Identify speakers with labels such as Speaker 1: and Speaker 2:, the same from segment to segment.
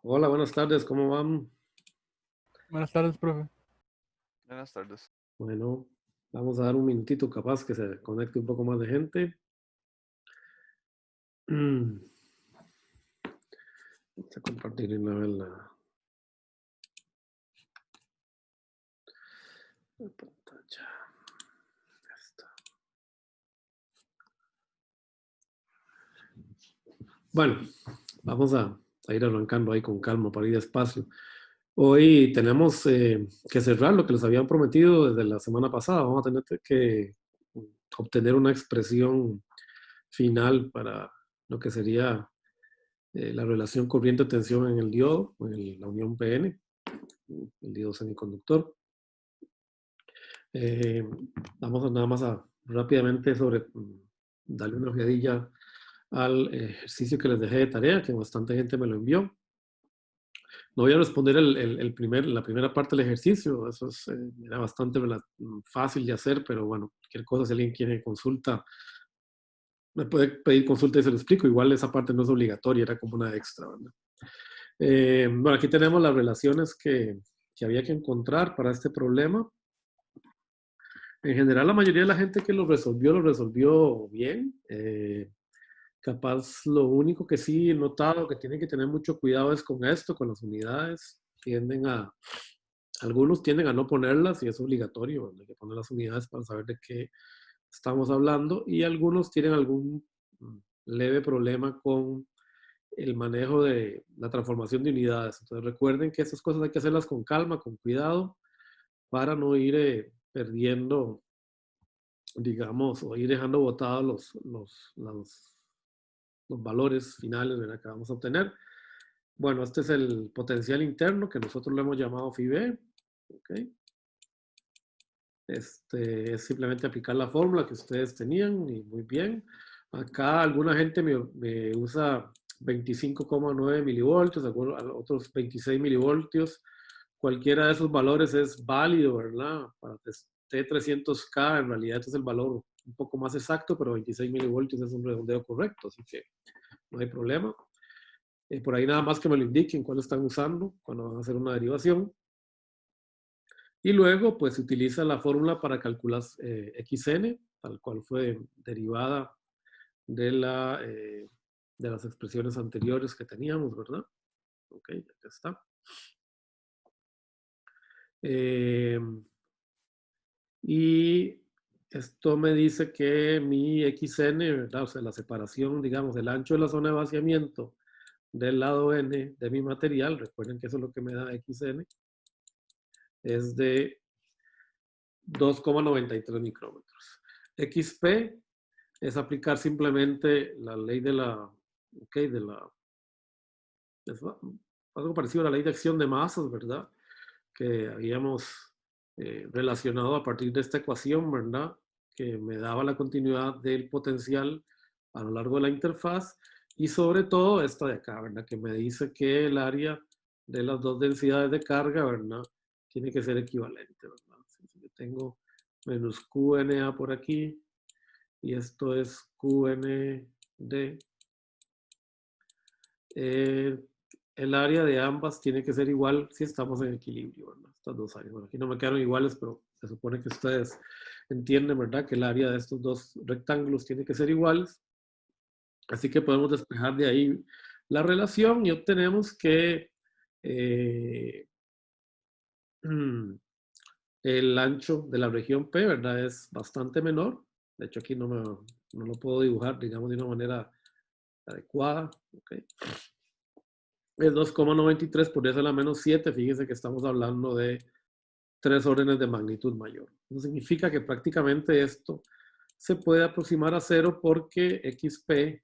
Speaker 1: Hola, buenas tardes, ¿cómo van?
Speaker 2: Buenas tardes, profe.
Speaker 3: Buenas tardes.
Speaker 1: Bueno, vamos a dar un minutito capaz que se conecte un poco más de gente. Vamos a compartir una vez la pantalla. Ya está. Bueno, vamos a ir arrancando ahí con calma para ir despacio. Hoy tenemos que cerrar lo que les habían prometido desde la semana pasada. Vamos a tener que obtener una expresión final para lo que sería la relación corriente-tensión en el diodo, en la unión PN, el diodo semiconductor. Eh, vamos nada más a rápidamente darle una ojeadilla al ejercicio que les dejé de tarea, que bastante gente me lo envió. No voy a responder la primera parte del ejercicio, eso era bastante fácil de hacer, pero bueno, cualquier cosa, si alguien quiere consulta, me puede pedir consulta y se lo explico. Igual esa parte no es obligatoria, era como una extra, ¿verdad? Bueno, aquí tenemos las relaciones que había que encontrar para este problema. En general, la mayoría de la gente que lo resolvió bien. Capaz lo único que sí he notado que tienen que tener mucho cuidado es con esto, con las unidades. Algunos tienden a no ponerlas y es obligatorio, ¿verdad? Hay que poner las unidades para saber de qué estamos hablando. Y algunos tienen algún leve problema con el manejo de la transformación de unidades. Entonces recuerden que estas cosas hay que hacerlas con calma, con cuidado, para no ir perdiendo, digamos, o ir dejando botados los valores finales, ¿verdad?, que vamos a obtener. Bueno, este es el potencial interno que nosotros lo hemos llamado Phi-B. ¿Okay? Este es simplemente aplicar la fórmula que ustedes tenían y muy bien. Acá alguna gente me usa 25,9 milivoltios, otros 26 milivoltios. Cualquiera de esos valores es válido, ¿verdad? Para T300K, en realidad este es el valor un poco más exacto, pero 26 milivoltios es un redondeo correcto, así que no hay problema. Por ahí nada más que me lo indiquen cuál están usando cuando van a hacer una derivación. Y luego, pues, se utiliza la fórmula para calcular XN, tal cual fue derivada de las expresiones anteriores que teníamos, ¿verdad? Ok, acá está. Y esto me dice que mi XN, ¿verdad? O sea, la separación, digamos, del ancho de la zona de vaciamiento del lado N de mi material, recuerden que eso es lo que me da XN, es de 2,93 micrómetros. XP es aplicar simplemente la ley es algo parecido a la ley de acción de masas, ¿verdad? Que habíamos relacionado a partir de esta ecuación, ¿verdad? Que me daba la continuidad del potencial a lo largo de la interfaz y sobre todo esta de acá, ¿verdad? Que me dice que el área de las dos densidades de carga, ¿verdad? Tiene que ser equivalente, ¿verdad? Si yo tengo menos QNA por aquí y esto es QND, el área de ambas tiene que ser igual si estamos en equilibrio, ¿verdad? Estas dos áreas. Bueno, aquí no me quedaron iguales, pero se supone que ustedes entienden, ¿verdad?, que el área de estos dos rectángulos tiene que ser iguales. Así que podemos despejar de ahí la relación y obtenemos que el ancho de la región P, ¿verdad?, es bastante menor. De hecho, aquí no lo puedo dibujar, digamos, de una manera adecuada. ¿Okay? Es 2,93, por eso la menos 7. Fíjense que estamos hablando de 3 órdenes de magnitud mayor. Eso significa que prácticamente esto se puede aproximar a 0 porque XP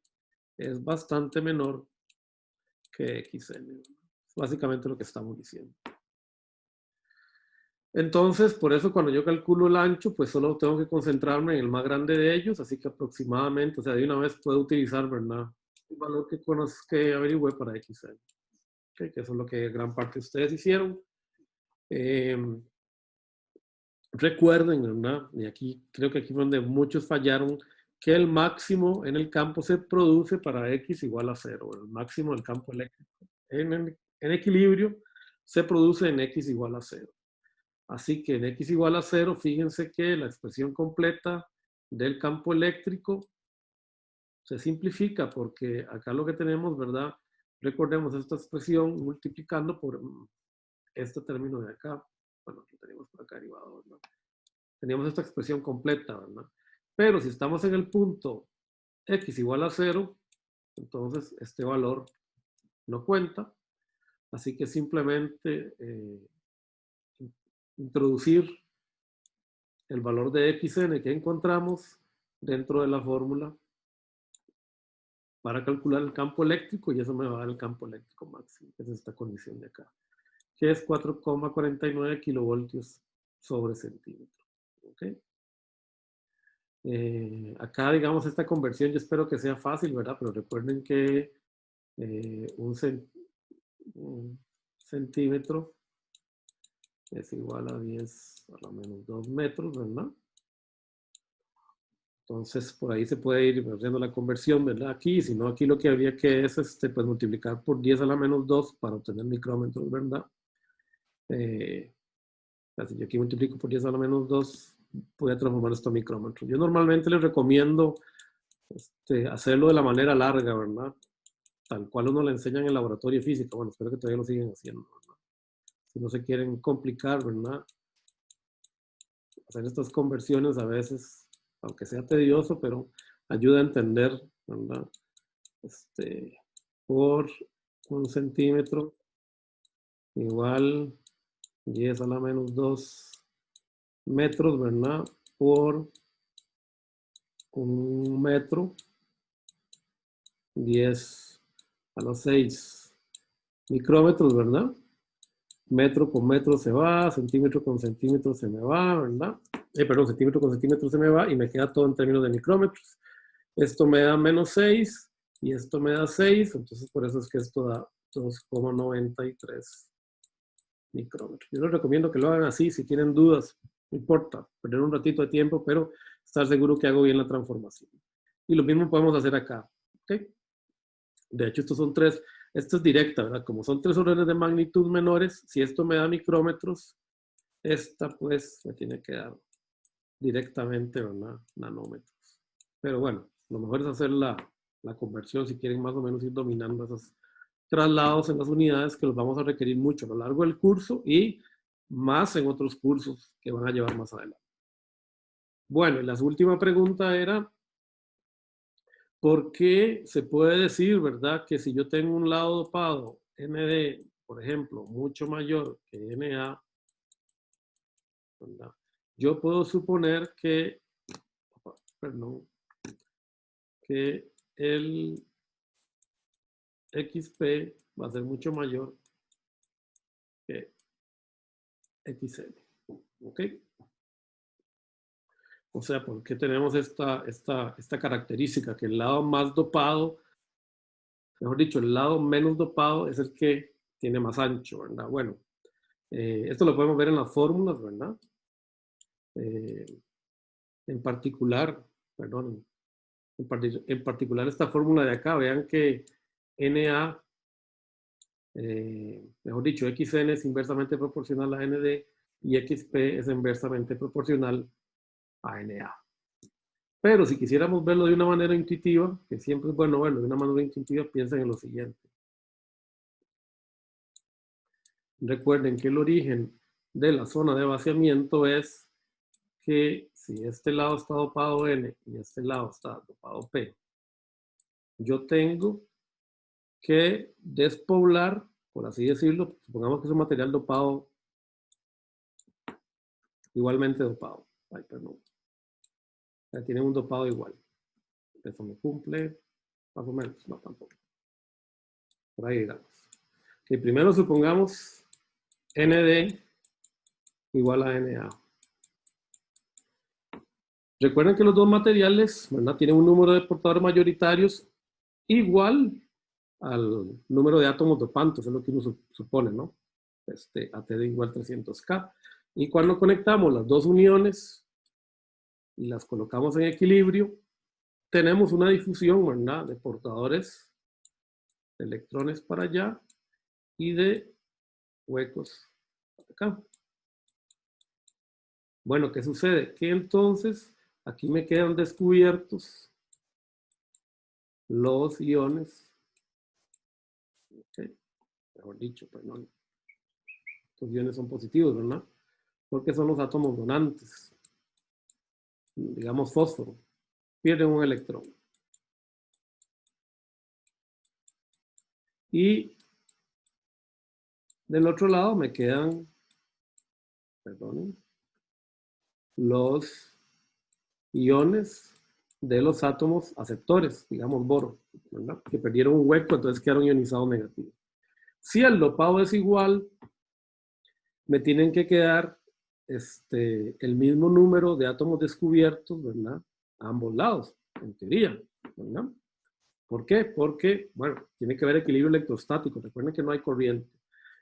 Speaker 1: es bastante menor que XN. Es básicamente lo que estamos diciendo. Entonces, por eso cuando yo calculo el ancho, pues solo tengo que concentrarme en el más grande de ellos, así que aproximadamente, o sea, de una vez puedo utilizar, ¿verdad?, el valor que averigüé para XN. ¿Okay? Que eso es lo que gran parte de ustedes hicieron. Recuerden, ¿verdad? Y aquí creo que aquí fue donde muchos fallaron, que el máximo en el campo se produce para X igual a 0, el máximo del campo eléctrico en el en equilibrio se produce en X igual a 0. Así que en X igual a 0, fíjense que la expresión completa del campo eléctrico se simplifica porque acá lo que tenemos, ¿verdad? Recordemos esta expresión multiplicando por este término de acá. Bueno, lo tenemos por acá derivado, ¿verdad? Teníamos esta expresión completa, ¿verdad? Pero si estamos en el punto X igual a 0, entonces este valor no cuenta. Así que simplemente introducir el valor de xn que encontramos dentro de la fórmula para calcular el campo eléctrico, y eso me va a dar el campo eléctrico máximo, que es esta condición de acá, que es 4,49 kilovoltios sobre centímetro. ¿Okay? Acá, digamos, esta conversión yo espero que sea fácil, ¿verdad? Pero recuerden que un centímetro es igual a 10 a la menos 2 metros, ¿verdad? Entonces, por ahí se puede ir haciendo la conversión, ¿verdad? Aquí, si no, aquí lo que habría que es pues, multiplicar por 10 a la menos 2 para obtener micrómetros, ¿verdad? Si yo aquí multiplico por 10 a la menos 2, voy a transformar esto a micrómetros. Yo normalmente les recomiendo hacerlo de la manera larga, ¿verdad? Tal cual uno le enseña en el laboratorio de física. Bueno, espero que todavía lo siguen haciendo, ¿verdad? Si no se quieren complicar, ¿verdad? Hacer estas conversiones a veces, aunque sea tedioso, pero ayuda a entender, ¿verdad? Por un centímetro igual 10 a la menos 2 metros, ¿verdad? Por un metro, 10 a la 6 micrómetros, ¿verdad? Metro con metro se va, centímetro con centímetro se me va, ¿verdad? Perdón, centímetro con centímetro se me va y me queda todo en términos de micrómetros. Esto me da menos 6 y esto me da 6, entonces por eso es que esto da 2,93 micrómetros. Yo les recomiendo que lo hagan así, si tienen dudas, no importa, perder un ratito de tiempo, pero estar seguro que hago bien la transformación. Y lo mismo podemos hacer acá, ¿ok? De hecho, estos son tres, esto es directa, ¿verdad? Como son tres órdenes de magnitud menores, si esto me da micrómetros, esta pues me tiene que dar directamente, ¿verdad? Nanómetros. Pero bueno, lo mejor es hacer la conversión si quieren más o menos ir dominando esos traslados en las unidades que los vamos a requerir mucho a lo largo del curso y más en otros cursos que van a llevar más adelante. Bueno, y la última pregunta era, ¿por qué se puede decir, verdad, que si yo tengo un lado dopado, ND, por ejemplo, mucho mayor que NA, ¿verdad? Yo puedo suponer que, perdón, que el XP va a ser mucho mayor que XN. ¿Ok? O sea, ¿por qué tenemos esta característica? Que el lado más dopado, mejor dicho, el lado menos dopado es el que tiene más ancho, ¿verdad? Bueno, esto lo podemos ver en las fórmulas, ¿verdad? En particular, perdón, en particular esta fórmula de acá, vean que NA, mejor dicho, XN es inversamente proporcional a ND y XP es inversamente proporcional a NA. Pero si quisiéramos verlo de una manera intuitiva, que siempre es bueno verlo de una manera intuitiva, piensen en lo siguiente. Recuerden que el origen de la zona de vaciamiento es que si este lado está dopado N y este lado está dopado P, yo tengo que despoblar, por así decirlo, supongamos que es un material dopado, igualmente dopado. Ay, perdón. Ya tienen un dopado igual. Eso me cumple, más o menos, no tampoco. Por ahí digamos. Que primero supongamos ND igual a NA. Recuerden que los dos materiales, ¿verdad?, tienen un número de portadores mayoritarios igual al número de átomos dopantes, es lo que uno supone, ¿no? ATD igual 300K. Y cuando conectamos las dos uniones y las colocamos en equilibrio, tenemos una difusión, ¿verdad?, de portadores de electrones para allá y de huecos acá. Bueno, ¿qué sucede? Que entonces aquí me quedan descubiertos los iones. Okay. Mejor dicho, perdón. Estos iones son positivos, ¿verdad? Porque son los átomos donantes. Digamos fósforo. Pierden un electrón. Y del otro lado me quedan, perdonen, los iones de los átomos aceptores, digamos boro, ¿verdad? Que perdieron un hueco, entonces quedaron ionizados negativos. Si el dopado es igual, me tienen que quedar el mismo número de átomos descubiertos, ¿verdad? A ambos lados, en teoría, ¿verdad? ¿Por qué? Porque, bueno, tiene que haber equilibrio electrostático. Recuerden que no hay corriente.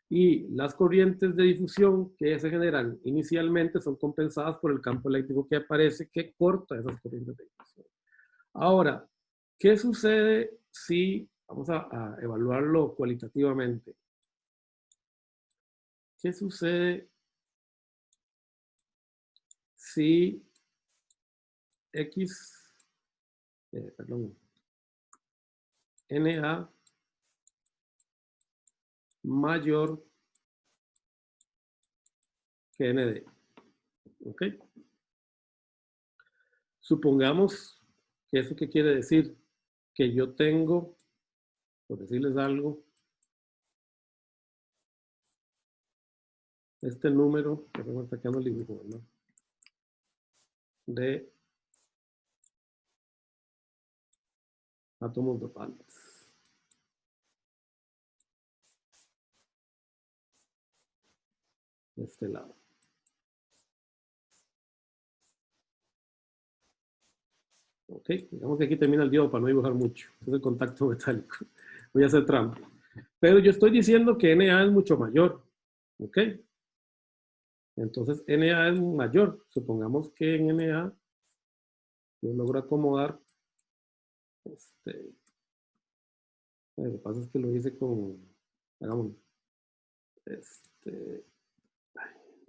Speaker 1: Y las corrientes de difusión que se generan inicialmente son compensadas por el campo eléctrico que aparece, que corta esas corrientes de difusión. Ahora, ¿qué sucede si, vamos a evaluarlo cualitativamente? ¿Qué sucede si Na mayor que Nd? ¿Ok? Supongamos que eso qué quiere decir, que yo tengo, por decirles algo, este número, que me está quedando el dibujo, ¿no? De átomos dopantes. De este lado. Ok, digamos que aquí termina el diodo para no dibujar mucho. Es el contacto metálico. Voy a hacer trampa. Pero yo estoy diciendo que Na es mucho mayor. Ok. Entonces Na es mayor. Supongamos que en Na yo logro acomodar. Lo que pasa es que lo hice con. Hagamos.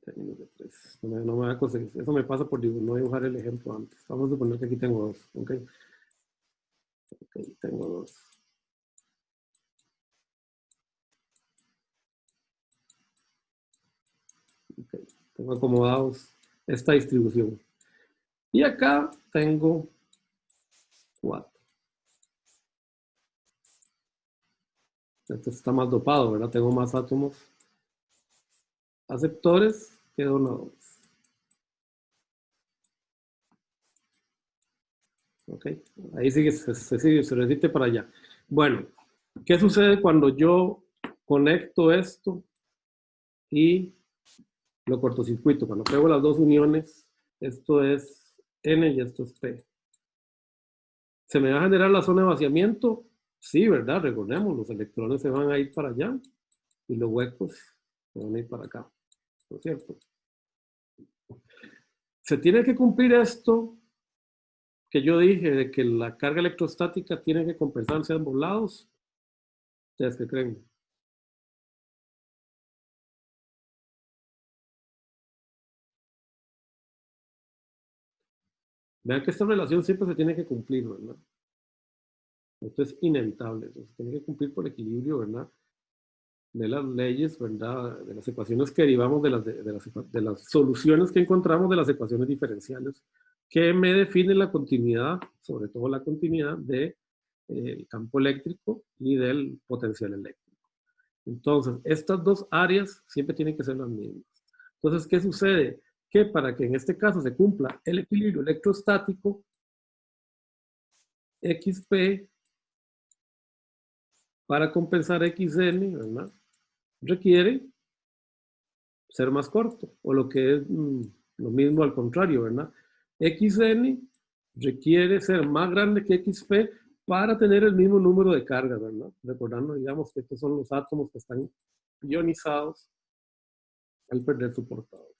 Speaker 1: Términos de 3. No me va a conseguir. Eso me pasa por no dibujar el ejemplo antes. Vamos a suponer que aquí tengo 2. Ok. Ok, tengo 2. Okay. Tengo acomodados esta distribución. Y acá tengo 4. Esto está más dopado, ¿verdad? Tengo más átomos aceptores que donadores. Ok, ahí sigue, se repite para allá. Bueno, ¿qué sucede cuando yo conecto esto y lo cortocircuito? Cuando pego las dos uniones, esto es N y esto es P. ¿Se me va a generar la zona de vaciamiento? Sí, ¿verdad? Recordemos, los electrones se van a ir para allá y los huecos se van a ir para acá. ¿No es cierto? Se tiene que cumplir esto que yo dije, de que la carga electrostática tiene que compensarse a ambos lados. ¿Ustedes qué creen? Vean que esta relación siempre se tiene que cumplir, ¿verdad? Esto es inevitable. Entonces, tiene que cumplir por equilibrio, ¿verdad? De las leyes, ¿verdad? De las ecuaciones que derivamos de las soluciones que encontramos de las ecuaciones diferenciales que me definen la continuidad, sobre todo la continuidad del campo eléctrico y del potencial eléctrico. Entonces, estas dos áreas siempre tienen que ser las mismas. Entonces, ¿qué sucede? Que para que en este caso se cumpla el equilibrio electrostático, XP para compensar XN, ¿verdad? Requiere ser más corto, o lo que es lo mismo al contrario, ¿verdad? XN requiere ser más grande que XP para tener el mismo número de cargas, ¿verdad? Recordando, digamos, que estos son los átomos que están ionizados al perder su portador.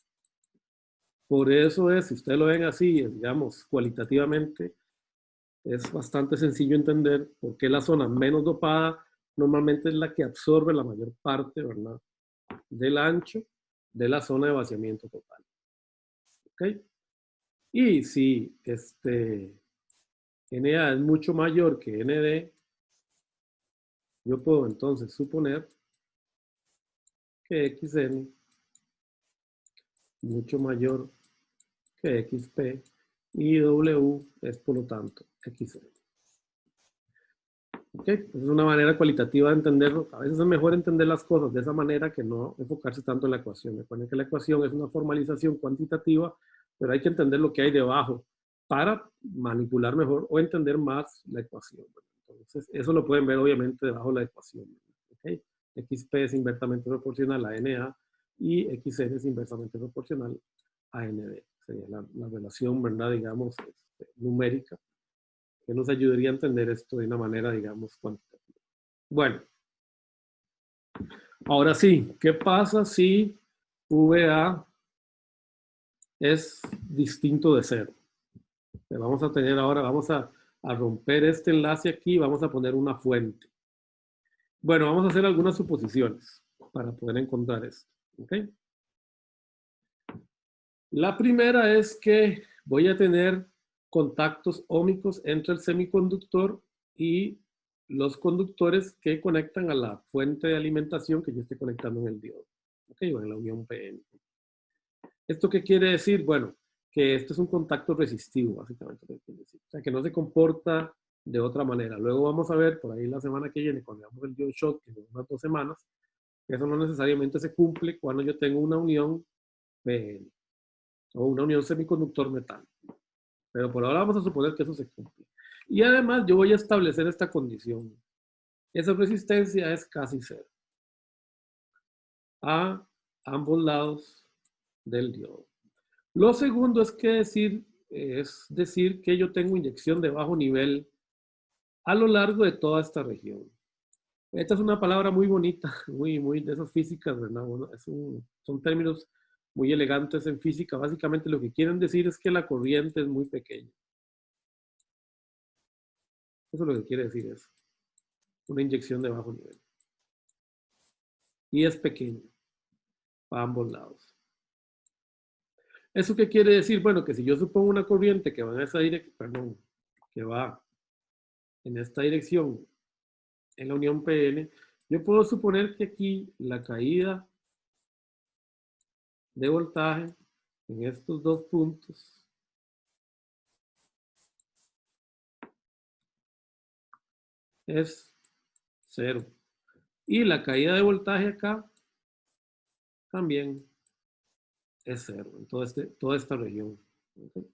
Speaker 1: Por eso es, si ustedes lo ven así, digamos, cualitativamente, es bastante sencillo entender por qué la zona menos dopada normalmente es la que absorbe la mayor parte, ¿verdad?, del ancho de la zona de vaciamiento total. ¿Ok? Y si NA es mucho mayor que ND, yo puedo entonces suponer que XN mucho mayor que XP y W es por lo tanto XN. ¿Ok? Es una manera cualitativa de entenderlo. A veces es mejor entender las cosas de esa manera que no enfocarse tanto en la ecuación. Recuerden que la ecuación es una formalización cuantitativa, pero hay que entender lo que hay debajo para manipular mejor o entender más la ecuación. Entonces, eso lo pueden ver obviamente debajo de la ecuación. ¿Ok? XP es inversamente proporcional a NA y XN es inversamente proporcional a ND. Sería la relación, ¿verdad?, digamos, numérica, que nos ayudaría a entender esto de una manera, digamos, cuantitativa. Bueno, ahora sí, ¿qué pasa si VA es distinto de 0? Vamos a tener ahora, vamos a romper este enlace aquí y vamos a poner una fuente. Bueno, vamos a hacer algunas suposiciones para poder encontrar esto. ¿Ok? La primera es que voy a tener contactos óhmicos entre el semiconductor y los conductores que conectan a la fuente de alimentación que yo estoy conectando en el diodo. ¿Ok? O en la unión PN. ¿Esto qué quiere decir? Bueno, que esto es un contacto resistivo, básicamente. O sea, que no se comporta de otra manera. Luego vamos a ver, por ahí la semana que viene, cuando hagamos el diode shot, que son unas 2 semanas, que eso no necesariamente se cumple cuando yo tengo una unión PN o una unión semiconductor metal. Pero por ahora vamos a suponer que eso se cumple. Y además yo voy a establecer esta condición. Esa resistencia es casi 0 a ambos lados del diodo. Lo segundo es decir que yo tengo inyección de bajo nivel a lo largo de toda esta región. Esta es una palabra muy bonita, muy de esas físicas, ¿verdad? Bueno, son términos muy elegantes en física. Básicamente lo que quieren decir es que la corriente es muy pequeña. Eso es lo que quiere decir eso. Una inyección de bajo nivel. Y es pequeña para ambos lados. ¿Eso qué quiere decir? Bueno, que si yo supongo una corriente que va en esa dirección, que va en esta dirección en la unión PN, yo puedo suponer que aquí la caída de voltaje en estos dos puntos es 0. Y la caída de voltaje acá también es 0 en toda esta región. ¿Okay?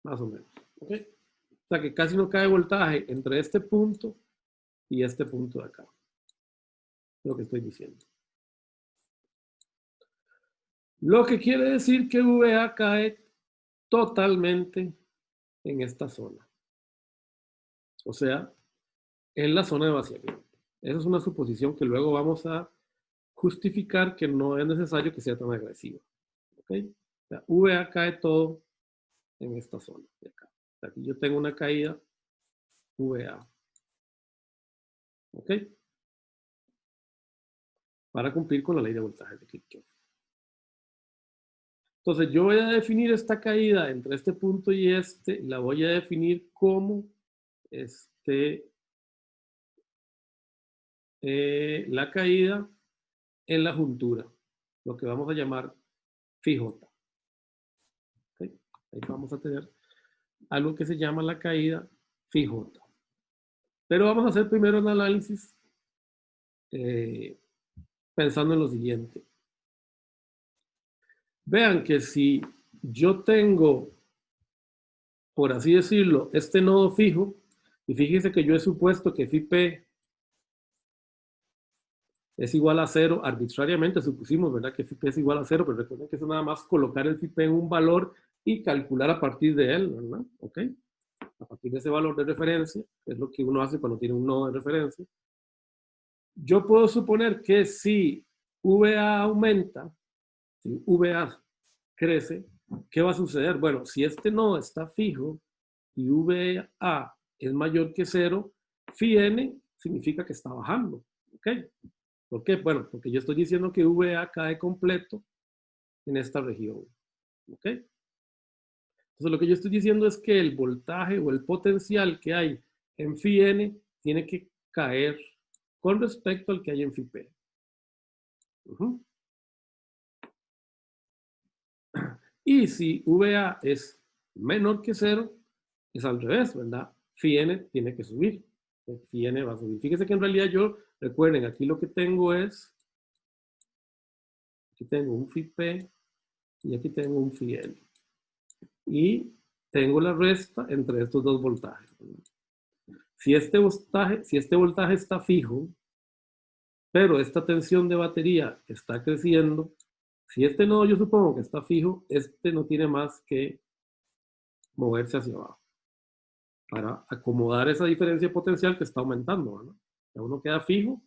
Speaker 1: Más o menos. ¿Okay? O sea que casi no cae voltaje entre este punto y este punto de acá. Lo que estoy diciendo. Lo que quiere decir que VA cae totalmente en esta zona. O sea, en la zona de vaciamiento. Esa es una suposición que luego vamos a justificar que no es necesario que sea tan agresiva. ¿Ok? O sea, VA cae todo en esta zona de acá. O sea, aquí yo tengo una caída VA. ¿Ok? Para cumplir con la ley de voltaje de Kirchhoff. Entonces yo voy a definir esta caída entre este punto y la voy a definir como la caída en la juntura, lo que vamos a llamar phi J. ¿Okay? Ahí vamos a tener algo que se llama la caída phi J. Pero vamos a hacer primero un análisis pensando en lo siguiente. Vean que si yo tengo, por así decirlo, este nodo fijo, y fíjense que yo he supuesto que phi P es igual a 0, arbitrariamente supusimos, ¿verdad?, que phi P es igual a 0, pero recuerden que eso nada más colocar el phi P en un valor y calcular a partir de él, ¿verdad? ¿Ok? A partir de ese valor de referencia, que es lo que uno hace cuando tiene un nodo de referencia. Yo puedo suponer que si VA aumenta, si VA crece, ¿qué va a suceder? Bueno, si este nodo está fijo y VA es mayor que 0, phi n significa que está bajando. ¿Ok? ¿Por qué? Bueno, porque yo estoy diciendo que VA cae completo en esta región. ¿Ok? Entonces lo que yo estoy diciendo es que el voltaje o el potencial que hay en phi n tiene que caer con respecto al que hay en phi p. Y si VA es menor que 0, es al revés, ¿verdad? Phi n tiene que subir. Phi n va a subir. Fíjense que en realidad yo, recuerden, aquí lo que tengo es, aquí tengo un phi p y aquí tengo un phi n. Y tengo la resta entre estos dos voltajes. Si este voltaje está fijo, pero esta tensión de batería está creciendo, si este nodo yo supongo que está fijo, este no tiene más que moverse hacia abajo para acomodar esa diferencia potencial que está aumentando, ¿no? Uno queda fijo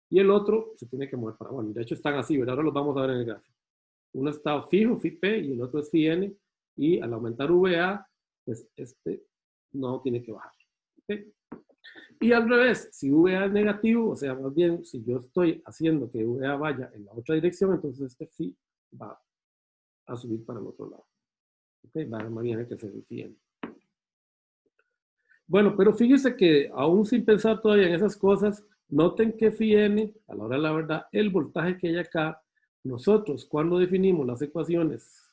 Speaker 1: y el otro se tiene que mover para abajo. De hecho están así, ¿verdad? Ahora los vamos a ver en el gráfico. Uno está fijo, phi p, y el otro es phi n, y al aumentar VA, pues este no tiene que bajar. ¿Okay? Y al revés, si VA es negativo, o sea, más bien, si yo estoy haciendo que VA vaya en la otra dirección, entonces este phi va a subir para el otro lado. ¿Okay? Va más bien a que se defiende. Bueno, pero fíjese que aún sin pensar todavía en esas cosas, noten que phi n, a la hora de la verdad, el voltaje que hay acá, nosotros cuando definimos las ecuaciones,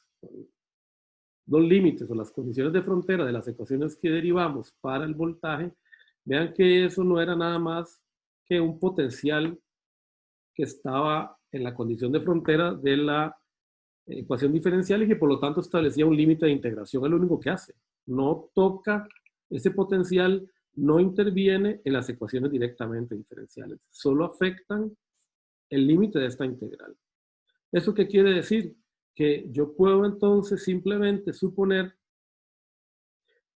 Speaker 1: los límites o las condiciones de frontera de las ecuaciones que derivamos para el voltaje, vean que eso no era nada más que un potencial que estaba en la condición de frontera de la ecuación diferencial y que por lo tanto establecía un límite de integración. Es lo único que hace. No toca ese potencial, no interviene en las ecuaciones directamente diferenciales. Solo afectan el límite de esta integral. ¿Eso qué quiere decir? Que yo puedo entonces simplemente suponer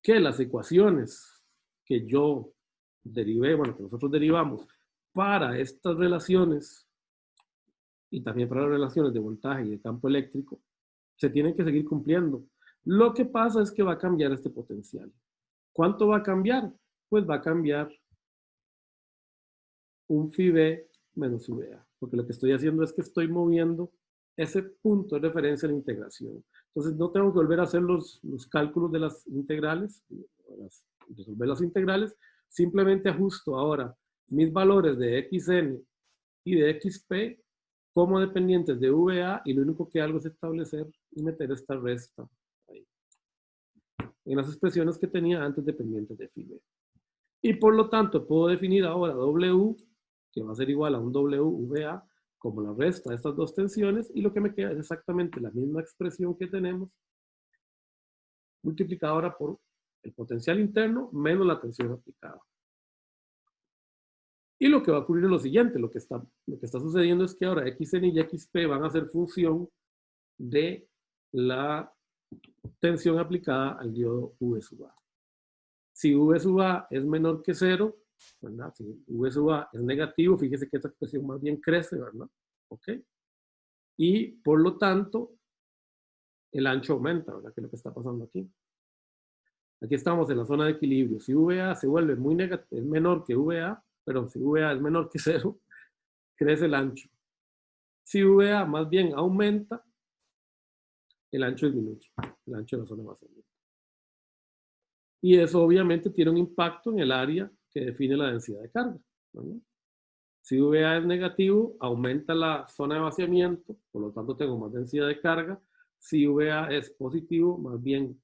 Speaker 1: que las ecuaciones que yo derivé, bueno, que nosotros derivamos para estas relaciones y también para las relaciones de voltaje y de campo eléctrico, se tienen que seguir cumpliendo. Lo que pasa es que va a cambiar este potencial. ¿Cuánto va a cambiar? Pues va a cambiar un phi b menos VA, porque lo que estoy haciendo es que estoy moviendo ese punto de referencia a la integración. Entonces no tengo que volver a hacer los cálculos de las integrales, resolver las integrales, simplemente ajusto ahora mis valores de xn y de xp como dependientes de VA y lo único que hago es establecer y meter esta resta ahí, en las expresiones que tenía antes dependientes de phi b. Y por lo tanto puedo definir ahora W, que va a ser igual a un WVA, como la resta de estas dos tensiones, y lo que me queda es exactamente la misma expresión que tenemos, multiplicada ahora por el potencial interno menos la tensión aplicada. Y lo que va a ocurrir es lo siguiente, lo que está sucediendo es que ahora xn y xp van a ser función de la tensión aplicada al diodo V sub A. Si V sub A es menor que 0, ¿verdad? Si V sub A es negativo, fíjese que esta expresión más bien crece, ¿verdad? ¿Ok? Y por lo tanto, el ancho aumenta, ¿verdad? Que es lo que está pasando aquí. Aquí estamos en la zona de equilibrio. Si VA se vuelve muy negativo, es menor que VA, pero si VA es menor que 0, crece el ancho. Si VA más bien aumenta, el ancho disminuye, el ancho de la zona de vaciamiento. Y eso obviamente tiene un impacto en el área que define la densidad de carga, ¿verdad? Si VA es negativo, aumenta la zona de vaciamiento, por lo tanto tengo más densidad de carga. Si VA es positivo, más bien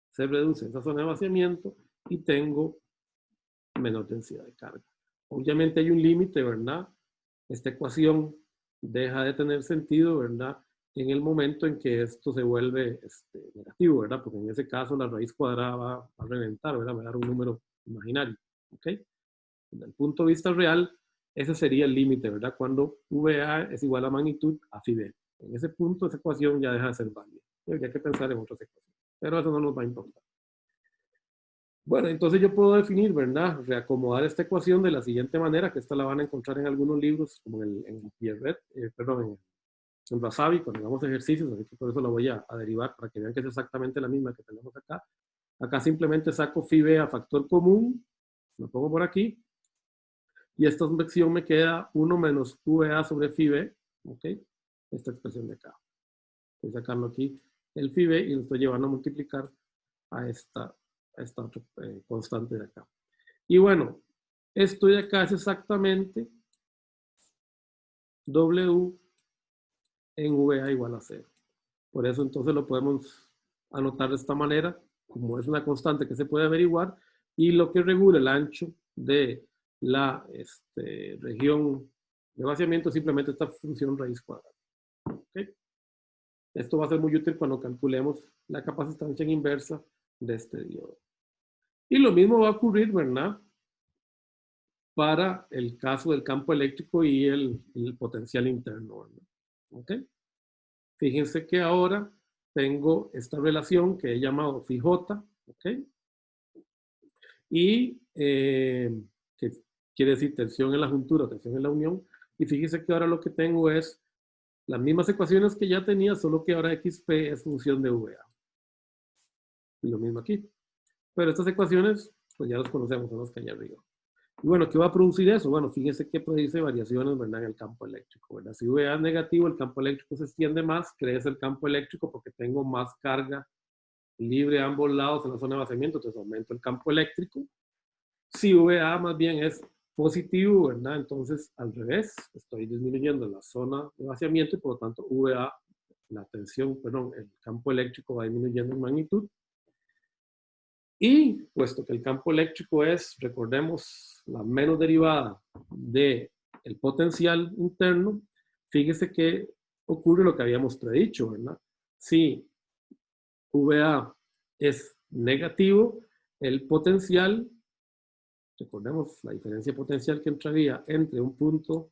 Speaker 1: se reduce esa zona de vaciamiento y tengo menor densidad de carga. Obviamente hay un límite, ¿verdad? Esta ecuación deja de tener sentido, ¿verdad? En el momento en que esto se vuelve negativo, ¿verdad? Porque en ese caso la raíz cuadrada va a reventar, ¿verdad? Va a dar un número imaginario, ¿ok? Desde el punto de vista real, ese sería el límite, ¿verdad? Cuando VA es igual a magnitud a phi b. En ese punto, esa ecuación ya deja de ser válida. Hay que pensar en otras ecuaciones, pero eso no nos va a importar. Bueno, entonces yo puedo definir, ¿verdad? Reacomodar esta ecuación de la siguiente manera, que esta la van a encontrar en algunos libros, como en Pierret, en Rasabi, cuando hagamos ejercicios, así que por eso la voy a derivar, para que vean que es exactamente la misma que tenemos acá. Acá simplemente saco phi b a factor común, Lo pongo por aquí. Y esta convección me queda 1 menos VA sobre phi B, ¿ok? Esta expresión de acá. Estoy sacando aquí el phi B y lo estoy llevando a multiplicar a esta otra constante de acá. Y bueno, esto de acá es exactamente W en VA igual a 0. Por eso entonces lo podemos anotar de esta manera, como es una constante que se puede averiguar, y lo que regula el ancho de la región de vaciamiento es simplemente esta función raíz cuadrada. ¿Okay? Esto va a ser muy útil cuando calculemos la capacitancia en inversa de este diodo. Y lo mismo va a ocurrir, ¿verdad?, para el caso del campo eléctrico y el potencial interno, ¿verdad? ¿Ok? Fíjense que ahora tengo esta relación que he llamado phi j, ¿ok? Y que quiere decir tensión en la juntura, tensión en la unión. Y fíjense que ahora lo que tengo es las mismas ecuaciones que ya tenía, solo que ahora XP es función de VA. Y lo mismo aquí. Pero estas ecuaciones, pues ya las conocemos, son las que hay arriba. Y bueno, ¿qué va a producir eso? Bueno, fíjense que produce variaciones, ¿verdad?, en el campo eléctrico, ¿verdad? Si VA es negativo, el campo eléctrico se extiende más, crece el campo eléctrico porque tengo más carga libre a ambos lados en la zona de vaciamiento, entonces aumento el campo eléctrico. Si VA más bien es positivo, ¿verdad?, entonces al revés, estoy disminuyendo la zona de vaciamiento y por lo tanto VA, la tensión, perdón, el campo eléctrico va disminuyendo en magnitud. Y puesto que el campo eléctrico es, recordemos, la menos derivada del potencial interno, fíjese que ocurre lo que habíamos predicho, ¿verdad? Si VA es negativo, el potencial, recordemos la diferencia potencial que entraría entre un punto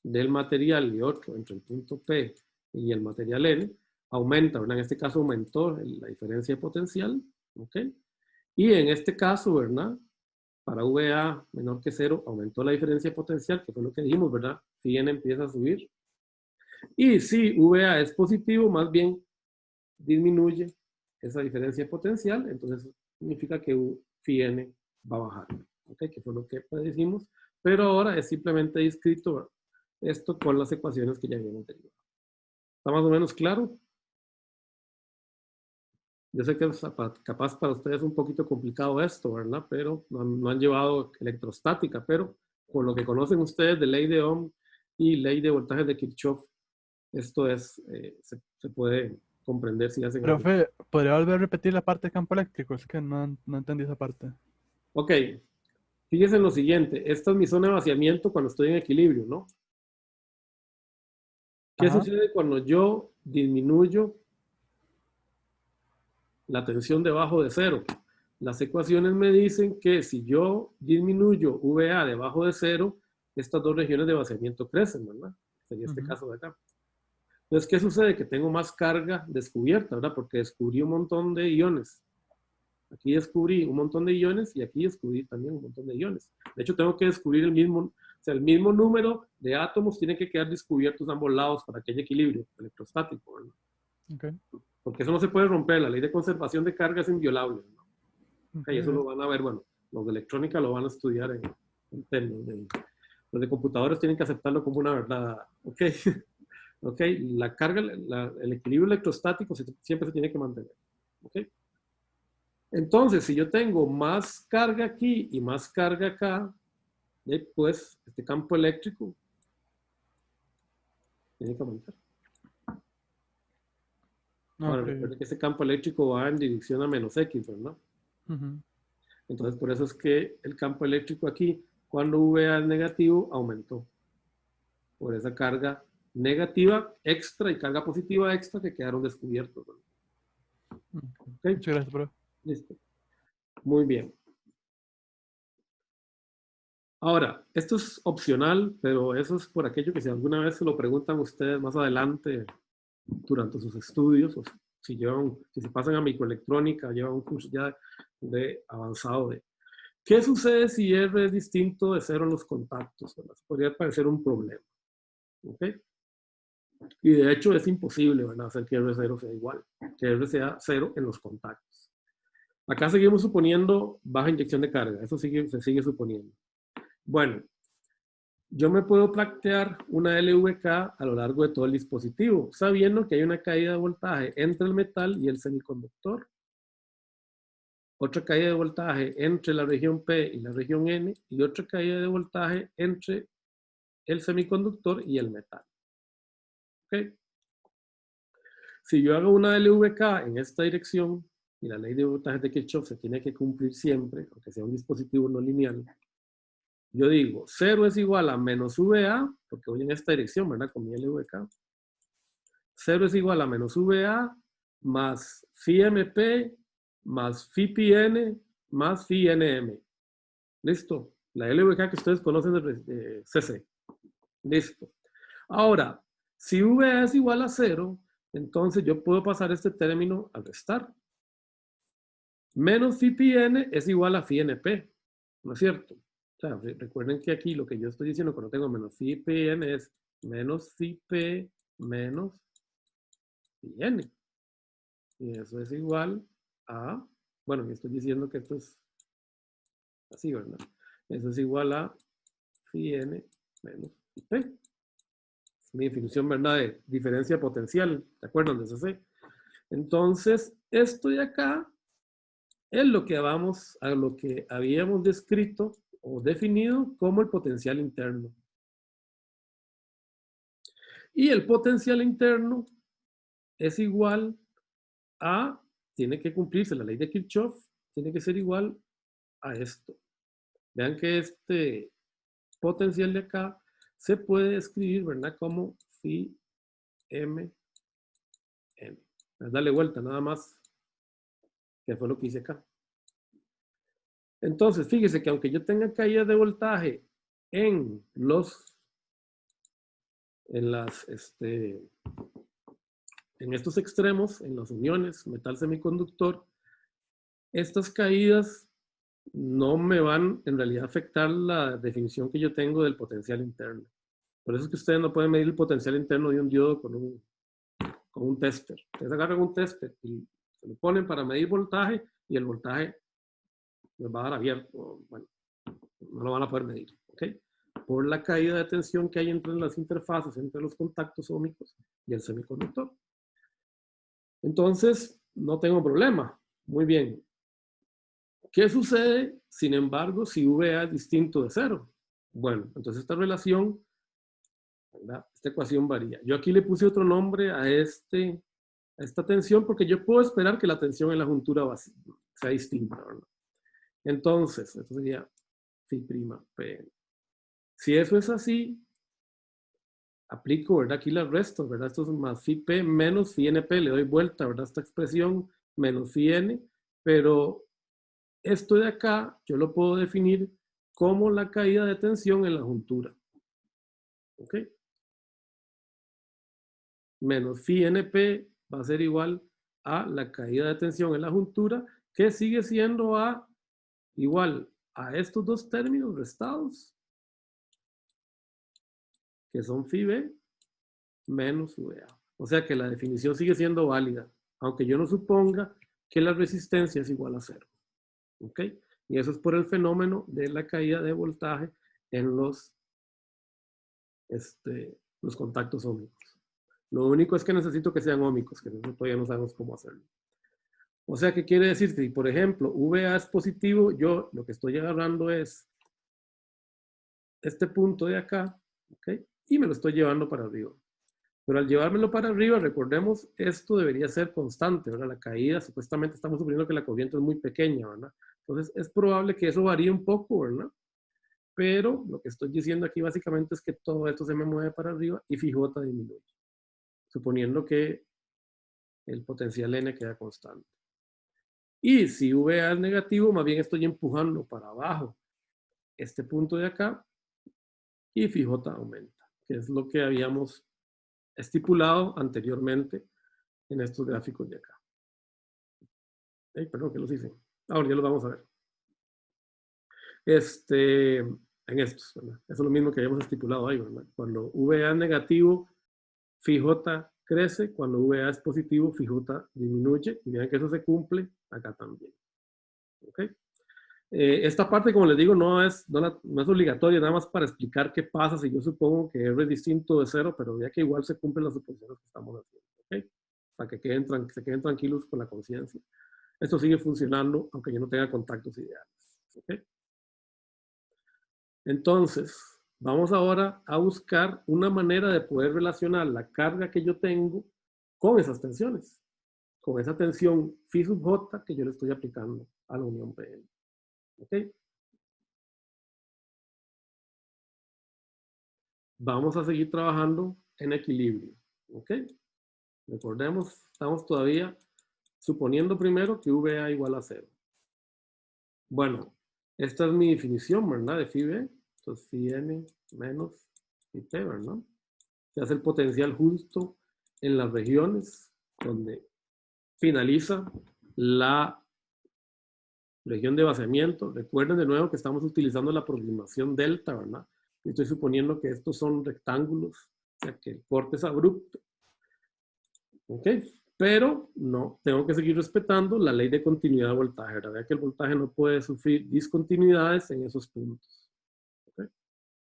Speaker 1: del material y otro, entre el punto P y el material N, aumenta, ¿verdad? En este caso aumentó la diferencia de potencial, ¿ok? Y en este caso, ¿verdad?, para VA menor que 0, aumentó la diferencia potencial, que fue lo que dijimos, ¿verdad? Phi n empieza a subir. Y si VA es positivo, más bien disminuye esa diferencia potencial, entonces significa que phi n va a bajar, ¿ok? Que fue lo que dijimos. Pero ahora es simplemente descrito esto con las ecuaciones que ya habíamos derivado. ¿Está más o menos claro? Yo sé que es capaz para ustedes un poquito complicado esto, ¿verdad? Pero no han llevado electrostática, pero con lo que conocen ustedes de ley de Ohm y ley de voltaje de Kirchhoff, esto es, se puede comprender si hacen algo.
Speaker 2: Profe, ¿podría volver a repetir la parte de campo eléctrico? Es que no entendí esa parte.
Speaker 1: Ok, fíjense en lo siguiente, esta es mi zona de vaciamiento cuando estoy en equilibrio, ¿no? ¿Qué
Speaker 2: Ajá.
Speaker 1: sucede cuando yo disminuyo la tensión debajo de 0? Las ecuaciones me dicen que si yo disminuyo VA debajo de 0, estas dos regiones de vaciamiento crecen, ¿verdad? Sería este caso de acá. Entonces, ¿qué sucede? Que tengo más carga descubierta, ¿verdad? Porque descubrí un montón de iones. Aquí descubrí un montón de iones y aquí descubrí también un montón de iones. De hecho, tengo que descubrir el mismo número de átomos tiene que quedar descubiertos a ambos lados para que haya equilibrio electrostático, ¿verdad?
Speaker 2: Okay.
Speaker 1: Porque eso no se puede romper. La ley de conservación de carga es inviolable, ¿no?
Speaker 2: Okay.
Speaker 1: Eso lo van a ver, bueno, los de electrónica lo van a estudiar en términos. Los de computadores tienen que aceptarlo como una verdad. Ok, ok, la carga, el equilibrio electrostático siempre se tiene que mantener. Ok. Entonces, si yo tengo más carga aquí y más carga acá, pues este campo eléctrico tiene que aumentar. Ahora,
Speaker 2: Okay.
Speaker 1: recuerden que ese campo eléctrico va en dirección a menos X, ¿verdad? Entonces, por eso es que el campo eléctrico aquí, cuando VA es negativo, aumentó. Por esa carga negativa extra y carga positiva extra que quedaron descubiertos, ¿verdad?
Speaker 2: Okay. Muchas gracias, profe.
Speaker 1: Listo. Muy bien. Ahora, esto es opcional, pero eso es por aquello que si alguna vez se lo preguntan ustedes más adelante durante sus estudios, o si se pasan a microelectrónica, llevan un curso ya de avanzado de ¿qué sucede si R es distinto de 0 en los contactos? ¿Verdad? Podría parecer un problema. ¿Ok? Y de hecho es imposible, ¿verdad?, hacer que R0 sea igual, que R sea 0 en los contactos. Acá seguimos suponiendo baja inyección de carga. Eso se sigue suponiendo. Bueno, yo me puedo plantear una LVK a lo largo de todo el dispositivo, sabiendo que hay una caída de voltaje entre el metal y el semiconductor. Otra caída de voltaje entre la región P y la región N, y otra caída de voltaje entre el semiconductor y el metal. ¿Okay? Si yo hago una LVK en esta dirección, y la ley de voltajes de Kirchhoff se tiene que cumplir siempre, aunque sea un dispositivo no lineal, yo digo 0 es igual a menos VA, porque voy en esta dirección, ¿verdad? Con mi LVK. 0 es igual a menos VA más phi MP más phi PN más phi NM. Listo. La LVK que ustedes conocen de CC. Listo. Ahora, si VA es igual a 0, entonces yo puedo pasar este término a restar. Menos phi PN es igual a phi NP. ¿No es cierto? O sea, recuerden que aquí lo que yo estoy diciendo cuando tengo menos phi PN es menos phi P menos phi N. Y eso es igual a, bueno, yo estoy diciendo que esto es así, ¿verdad? Eso es igual a phi N menos phi P. Es mi definición, ¿verdad? De diferencia potencial. ¿De acuerdo? De CC. Entonces, esto de acá es lo que vamos a lo que habíamos descrito o definido como el potencial interno. Y el potencial interno es igual a, tiene que cumplirse la ley de Kirchhoff, tiene que ser igual a esto. Vean que este potencial de acá se puede escribir, ¿verdad? Como phi m n. Dale vuelta nada más, que fue lo que hice acá. Entonces, fíjese que aunque yo tenga caída de voltaje en estos extremos, en las uniones metal semiconductor, estas caídas no me van en realidad a afectar la definición que yo tengo del potencial interno. Por eso es que ustedes no pueden medir el potencial interno de un diodo con un tester. Ustedes agarran un tester y se lo ponen para medir voltaje y el voltaje les va a dar abierto. Bueno, no lo van a poder medir. ¿Okay? Por la caída de tensión que hay entre las interfaces, entre los contactos ómicos y el semiconductor. Entonces, no tengo problema. Muy bien. ¿Qué sucede, sin embargo, si VA es distinto de 0? Bueno, entonces esta relación, ¿verdad? Esta ecuación varía. Yo aquí le puse otro nombre a esta tensión porque yo puedo esperar que la tensión en la juntura sea distinta, ¿verdad? Entonces, esto sería phi' P. Si eso es así, aplico, ¿verdad? Aquí las resto, ¿verdad? Esto es más phi P menos phi NP, le doy vuelta, ¿verdad? Esta expresión menos phi N, pero esto de acá yo lo puedo definir como la caída de tensión en la juntura. ¿Ok? Menos phi NP va a ser igual a la caída de tensión en la juntura, que sigue siendo igual a estos dos términos restados, que son phi B menos VA. O sea que la definición sigue siendo válida, aunque yo no suponga que la resistencia es igual a 0. ¿Ok? Y eso es por el fenómeno de la caída de voltaje en los contactos ómicos. Lo único es que necesito que sean ómicos, que todavía no sabemos cómo hacerlo. O sea, ¿qué quiere decir? Si, por ejemplo, VA es positivo, yo lo que estoy agarrando es este punto de acá, ¿ok? Y me lo estoy llevando para arriba. Pero al llevármelo para arriba, recordemos, esto debería ser constante, ¿verdad? La caída, supuestamente estamos suponiendo que la corriente es muy pequeña, ¿verdad? Entonces, es probable que eso varíe un poco, ¿verdad? Pero lo que estoy diciendo aquí básicamente es que todo esto se me mueve para arriba y phi j disminuye, suponiendo que el potencial N queda constante. Y si VA es negativo, más bien estoy empujando para abajo este punto de acá y phi j aumenta, que es lo que habíamos estipulado anteriormente en estos gráficos de acá. Perdón, que los hice. Ahora ya los vamos a ver. En estos, ¿verdad? Eso es lo mismo que habíamos estipulado ahí, ¿verdad? Cuando VA es negativo, phi j crece. Cuando VA es positivo, phi j disminuye. Y vean que eso se cumple acá también. ¿Ok? Esta parte, como les digo, no es obligatoria, nada más para explicar qué pasa si yo supongo que R es distinto de 0, pero ya que igual se cumplen las suposiciones que estamos haciendo. ¿Ok? Para que se queden tranquilos con la conciencia. Esto sigue funcionando aunque yo no tenga contactos ideales. ¿Ok? Entonces, vamos ahora a buscar una manera de poder relacionar la carga que yo tengo con esas tensiones, con esa tensión phi sub j que yo le estoy aplicando a la unión PN. ¿Ok? Vamos a seguir trabajando en equilibrio. ¿Ok? Recordemos, estamos todavía suponiendo primero que VA igual a 0. Bueno, esta es mi definición, ¿verdad? De phi B. Entonces, phi N menos phi P, ¿verdad? Se hace el potencial justo en las regiones donde finaliza la región de vaciamiento. Recuerden de nuevo que estamos utilizando la aproximación delta, ¿verdad? Estoy suponiendo que estos son rectángulos, o sea que el corte es abrupto. ¿Ok? Pero no, tengo que seguir respetando la ley de continuidad de voltaje, ¿verdad? Vea que el voltaje no puede sufrir discontinuidades en esos puntos. ¿Ok?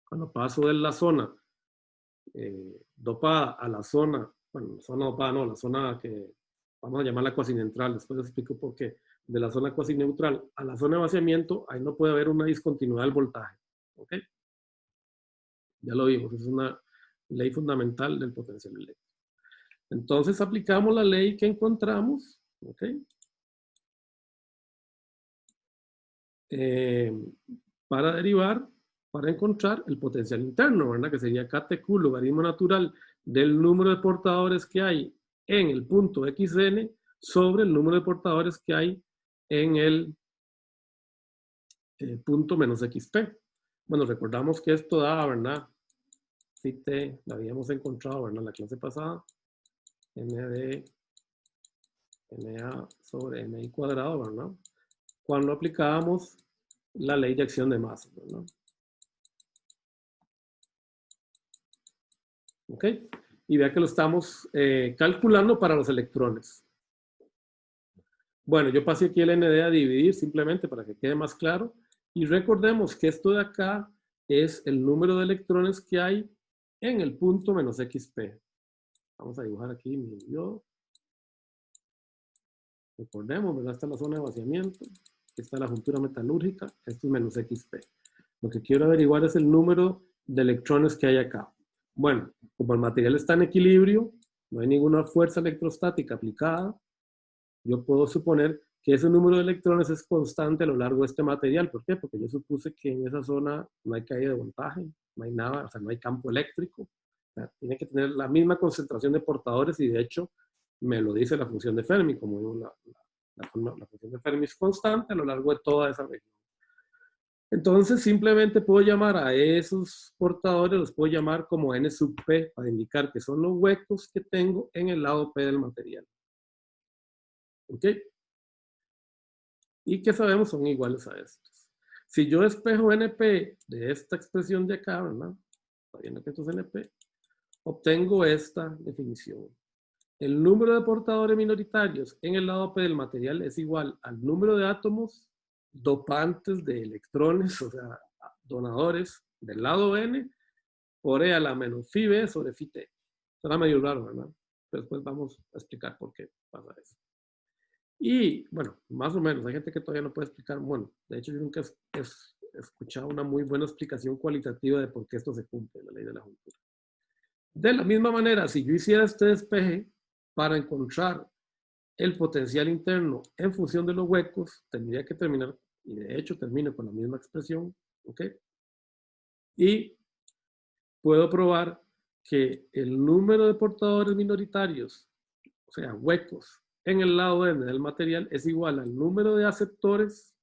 Speaker 1: Cuando paso de la zona dopada a la zona, bueno, zona dopada no, la zona que vamos a llamarla cuasi neutral, después les explico por qué, de la zona cuasi neutral a la zona de vaciamiento, ahí no puede haber una discontinuidad del voltaje. ¿Ok? Ya lo vimos, es una ley fundamental del potencial eléctrico. Entonces aplicamos la ley que encontramos, ¿ok? Para derivar, para encontrar el potencial interno, ¿verdad? Que sería KTQ, logaritmo natural del número de portadores que hay en el punto XN sobre el número de portadores que hay en el punto menos XP. Bueno, recordamos que esto da, ¿verdad? Si te la habíamos encontrado, ¿verdad? En la clase pasada. ND NA sobre NI cuadrado, ¿verdad? Cuando aplicábamos la ley de acción de masa, ¿verdad? ¿Ok? Y vea que lo estamos calculando para los electrones. Bueno, yo pasé aquí el ND a dividir simplemente para que quede más claro. Y recordemos que esto de acá es el número de electrones que hay en el punto menos XP. Vamos a dibujar aquí mi diodo. Recordemos, ¿verdad? Esta es la zona de vaciamiento. Esta es la juntura metalúrgica. Esto es menos XP. Lo que quiero averiguar es el número de electrones que hay acá. Bueno, como el material está en equilibrio, no hay ninguna fuerza electrostática aplicada, yo puedo suponer que ese número de electrones es constante a lo largo de este material. ¿Por qué? Porque yo supuse que en esa zona no hay caída de voltaje, no hay nada, o sea, no hay campo eléctrico. O sea, tiene que tener la misma concentración de portadores y de hecho me lo dice la función de Fermi, como digo, la función de Fermi es constante a lo largo de toda esa región. Entonces simplemente puedo llamar a esos portadores, los puedo llamar como N sub P para indicar que son los huecos que tengo en el lado P del material. ¿Ok? Y que sabemos son iguales a estos. Si yo despejo NP de esta expresión de acá, ¿verdad? Sabiendo que esto es NP, obtengo esta definición. El número de portadores minoritarios en el lado P del material es igual al número de átomos dopantes de electrones, o sea, donadores del lado N, por E a la menos phi B sobre phi T. Suena medio raro, ¿verdad? Pero después vamos a explicar por qué pasa eso. Y bueno, más o menos, hay gente que todavía no puede explicar. Bueno, de hecho yo nunca he escuchado una muy buena explicación cualitativa de por qué esto se cumple, la ley de la juntura. De la misma manera, si yo hiciera este despeje para encontrar el potencial interno en función de los huecos, tendría que terminar, y de hecho termino con la misma expresión, ¿ok? Y puedo probar que el número de portadores minoritarios, o sea, huecos, en el lado N del material es igual al número de aceptores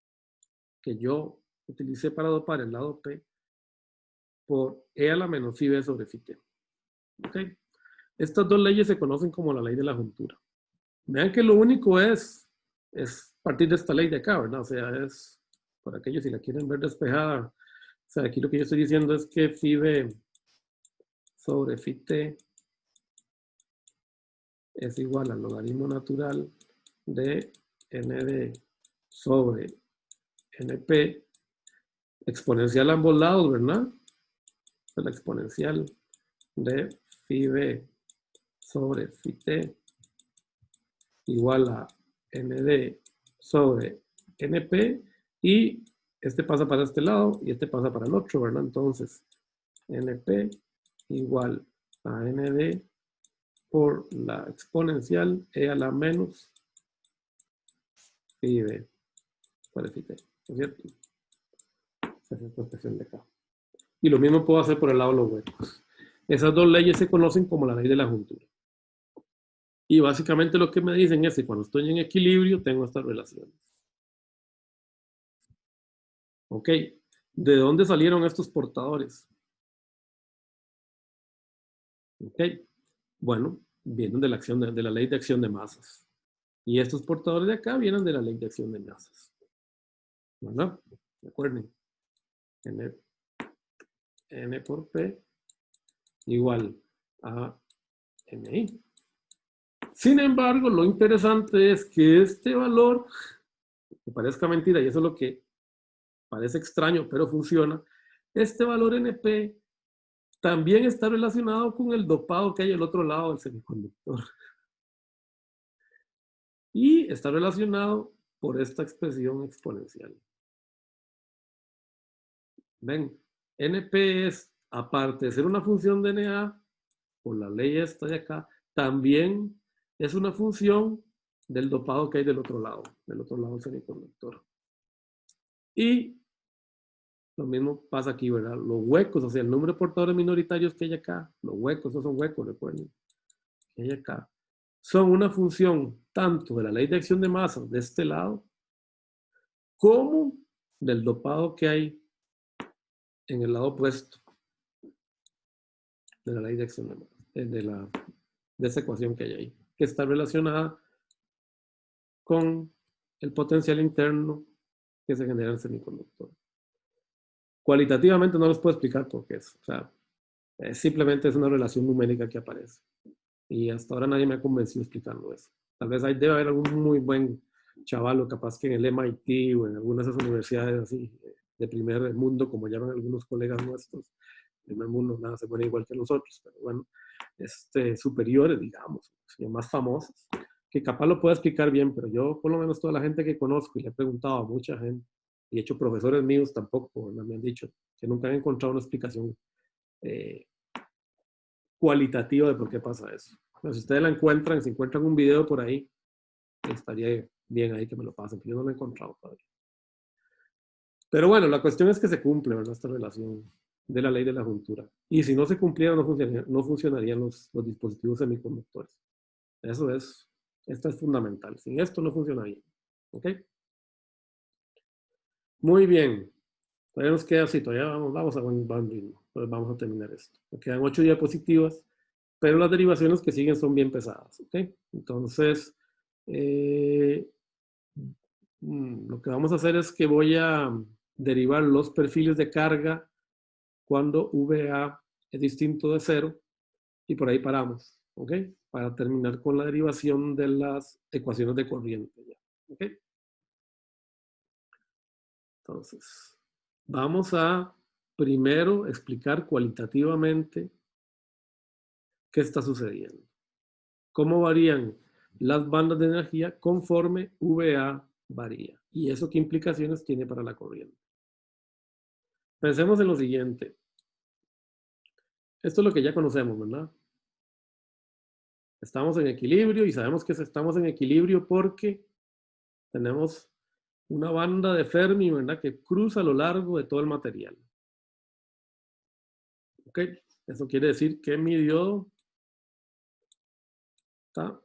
Speaker 1: que yo utilicé para dopar el lado P por E a la menos phi B sobre phi T. ¿Ok? Estas dos leyes se conocen como la ley de la juntura. Vean que lo único es partir de esta ley de acá, ¿verdad? O sea, es, por aquellos si la quieren ver despejada, o sea, aquí lo que yo estoy diciendo es que phi B sobre phi T es igual al logaritmo natural de ND sobre NP exponencial a ambos lados, ¿verdad? La exponencial de phi b sobre phi t igual a nd sobre np, y este pasa para este lado y este pasa para el otro, ¿verdad? Entonces, np igual a nd por la exponencial e a la menos phi b sobre phi t, ¿no es cierto? Esa es esta expresión de acá. Y lo mismo puedo hacer por el lado de los huecos. Esas dos leyes se conocen como la ley de la juntura. Y básicamente lo que me dicen es que cuando estoy en equilibrio tengo estas relaciones. ¿Ok? ¿De dónde salieron estos portadores? ¿Ok? Bueno, vienen de la, de la ley de acción de masas. Y estos portadores de acá vienen de la ley de acción de masas. ¿Verdad? Recuerden. N por P igual a MI. Sin embargo, lo interesante es que este valor, que parezca mentira, y eso es lo que parece extraño, pero funciona, este valor NP también está relacionado con el dopado que hay al otro lado del semiconductor. Y está relacionado por esta expresión exponencial. Ven, NP es, aparte de ser una función de NA, por la ley esta de acá, también es una función del dopado que hay del otro lado del semiconductor. Y lo mismo pasa aquí, ¿verdad? Los huecos, o sea, el número de portadores minoritarios que hay acá, los huecos, esos son huecos, recuerden, que hay acá, son una función tanto de la ley de acción de masas de este lado, como del dopado que hay en el lado opuesto de la ley de acción de masas, de esa ecuación que hay ahí, que está relacionada con el potencial interno que se genera en el semiconductor. Cualitativamente no les puedo explicar por qué es. O sea, simplemente es una relación numérica que aparece. Y hasta ahora nadie me ha convencido explicando eso. Tal vez debe haber algún muy buen chaval, o capaz que en el MIT o en algunas de esas universidades así, de primer mundo, como llaman algunos colegas nuestros. Primer mundo, nada se pone igual que nosotros, pero bueno, superiores, digamos, más famosos, que capaz lo pueda explicar bien, pero yo, por lo menos toda la gente que conozco, y le he preguntado a mucha gente, y he hecho profesores míos tampoco, me han dicho que nunca han encontrado una explicación cualitativa de por qué pasa eso. Pero si ustedes la encuentran, si encuentran un video por ahí, estaría bien ahí que me lo pasen, porque yo no lo he encontrado todavía. Pero bueno, la cuestión es que se cumple, ¿verdad? Esta relación de la ley de la juntura. Y si no se cumpliera, no funcionarían los dispositivos semiconductores. Esto es fundamental. Sin esto no funcionaría. ¿Ok? Muy bien. Todavía nos queda así, todavía vamos a buen ritmo. Entonces vamos a terminar esto. Nos quedan 8 diapositivas, pero las derivaciones que siguen son bien pesadas. ¿Ok? Entonces, lo que vamos a hacer es que voy a derivar los perfiles de carga cuando VA es distinto de 0, y por ahí paramos, ¿ok? Para terminar con la derivación de las ecuaciones de corriente, ya, ¿ok? Entonces, vamos a primero explicar cualitativamente qué está sucediendo. Cómo varían las bandas de energía conforme VA varía. Y eso qué implicaciones tiene para la corriente. Pensemos en lo siguiente. Esto es lo que ya conocemos, ¿verdad? Estamos en equilibrio y sabemos que estamos en equilibrio porque tenemos una banda de Fermi, ¿verdad? Que cruza a lo largo de todo el material. ¿Ok? Eso quiere decir que mi diodo está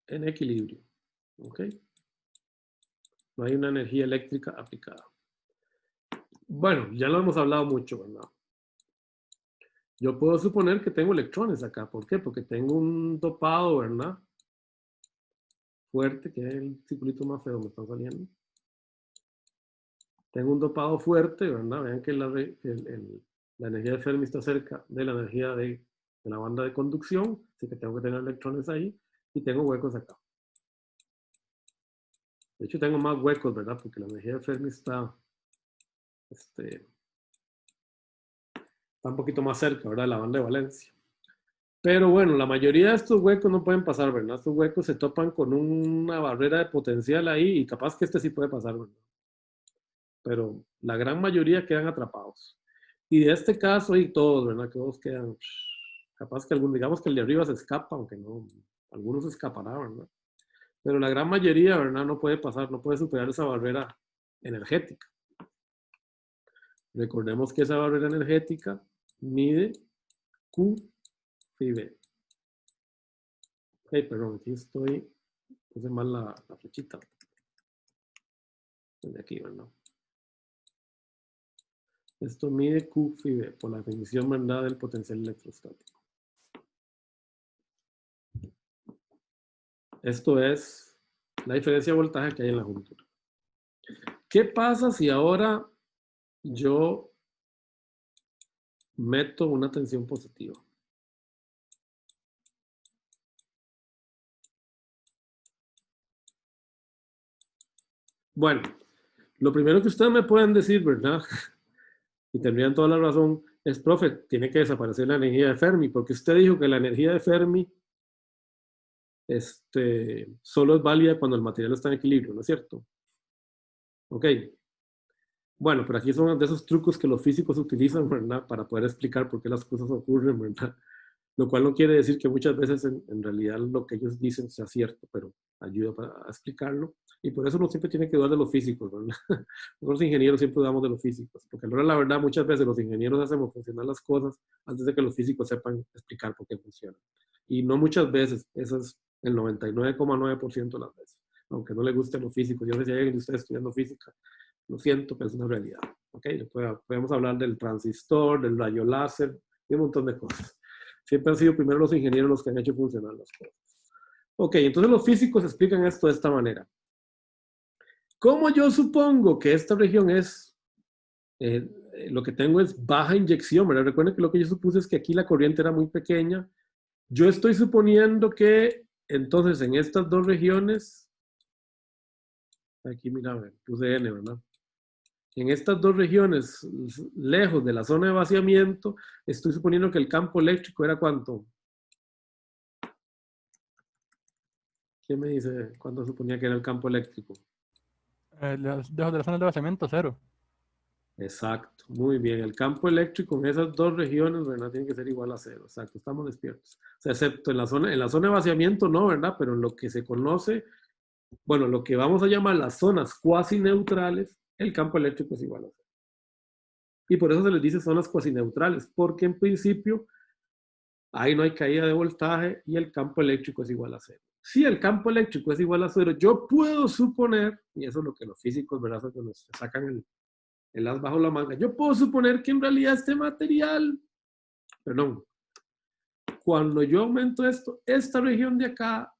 Speaker 1: en equilibrio. ¿Ok? No hay una energía eléctrica aplicada. Bueno, ya lo hemos hablado mucho, ¿verdad? Yo puedo suponer que tengo electrones acá. ¿Por qué? Porque tengo un dopado, ¿verdad? Fuerte, que es el circulito más feo, me está saliendo. Tengo un dopado fuerte, ¿verdad? Vean que la energía de Fermi está cerca de la energía de la banda de conducción, así que tengo que tener electrones ahí, y tengo huecos acá. De hecho, tengo más huecos, ¿verdad? Porque la energía de Fermi está un poquito más cerca, ¿verdad? De la banda de valencia. Pero bueno, la mayoría de estos huecos no pueden pasar, ¿verdad? Estos huecos se topan con una barrera de potencial ahí y capaz que este sí puede pasar, ¿verdad? Pero la gran mayoría quedan atrapados. Y de este caso, y todos, ¿verdad? Que todos quedan, capaz que algún, digamos que el de arriba se escapa, aunque no, algunos se escaparán, ¿verdad? Pero la gran mayoría, ¿verdad? No puede pasar, no puede superar esa barrera energética. Recordemos que esa barrera energética mide Q phi B. Ok, perdón, aquí puse mal la flechita. Desde aquí, ¿verdad? Esto mide Q phi B por la definición, ¿verdad? Del potencial electrostático. Esto es la diferencia de voltaje que hay en la juntura. ¿Qué pasa si ahora yo meto una tensión positiva? Bueno, lo primero que ustedes me pueden decir, ¿verdad? Y tendrían toda la razón, es, profe, tiene que desaparecer la energía de Fermi, porque usted dijo que la energía de Fermi solo es válida cuando el material está en equilibrio, ¿no es cierto? Ok. Bueno, pero aquí son de esos trucos que los físicos utilizan, ¿verdad? Para poder explicar por qué las cosas ocurren, ¿verdad? Lo cual no quiere decir que muchas veces en realidad lo que ellos dicen sea cierto, pero ayuda a explicarlo. Y por eso uno siempre tiene que dudar de los físicos, ¿verdad? Los ingenieros siempre dudamos de los físicos, porque a la verdad muchas veces los ingenieros hacemos funcionar las cosas antes de que los físicos sepan explicar por qué funcionan. Y no muchas veces, eso es el 99,9% de las veces, aunque no le guste a los físicos. Yo no sé si hay alguien de ustedes estudiando física, lo siento, pero es una realidad. ¿Okay? Podemos hablar del transistor, del rayo láser y un montón de cosas. Siempre han sido primero los ingenieros los que han hecho funcionar las cosas. Ok, entonces los físicos explican esto de esta manera. Como yo supongo que esta región es, lo que tengo es baja inyección, ¿verdad? Recuerden que lo que yo supuse es que aquí la corriente era muy pequeña. Yo estoy suponiendo que entonces en estas dos regiones, aquí mira, puse N, ¿verdad? En estas dos regiones, lejos de la zona de vaciamiento, estoy suponiendo que el campo eléctrico era ¿cuánto? ¿Quién me dice cuánto suponía que era el campo eléctrico?
Speaker 2: Lejos de la zona de vaciamiento, 0.
Speaker 1: Exacto, muy bien. El campo eléctrico en esas dos regiones, ¿verdad? Tiene que ser igual a 0. Exacto, estamos despiertos. O sea, excepto en la zona de vaciamiento, no, ¿verdad? Pero en lo que se conoce, bueno, lo que vamos a llamar las zonas cuasi neutrales, el campo eléctrico es igual a 0. Y por eso se les dice zonas cuasi neutrales, porque en principio ahí no hay caída de voltaje y el campo eléctrico es igual a 0. Si el campo eléctrico es igual a 0, yo puedo suponer, y eso es lo que los físicos, ¿verdad? Cuando se sacan el as bajo la manga, yo puedo suponer que en realidad este material, perdón, cuando yo aumento esto, esta región de acá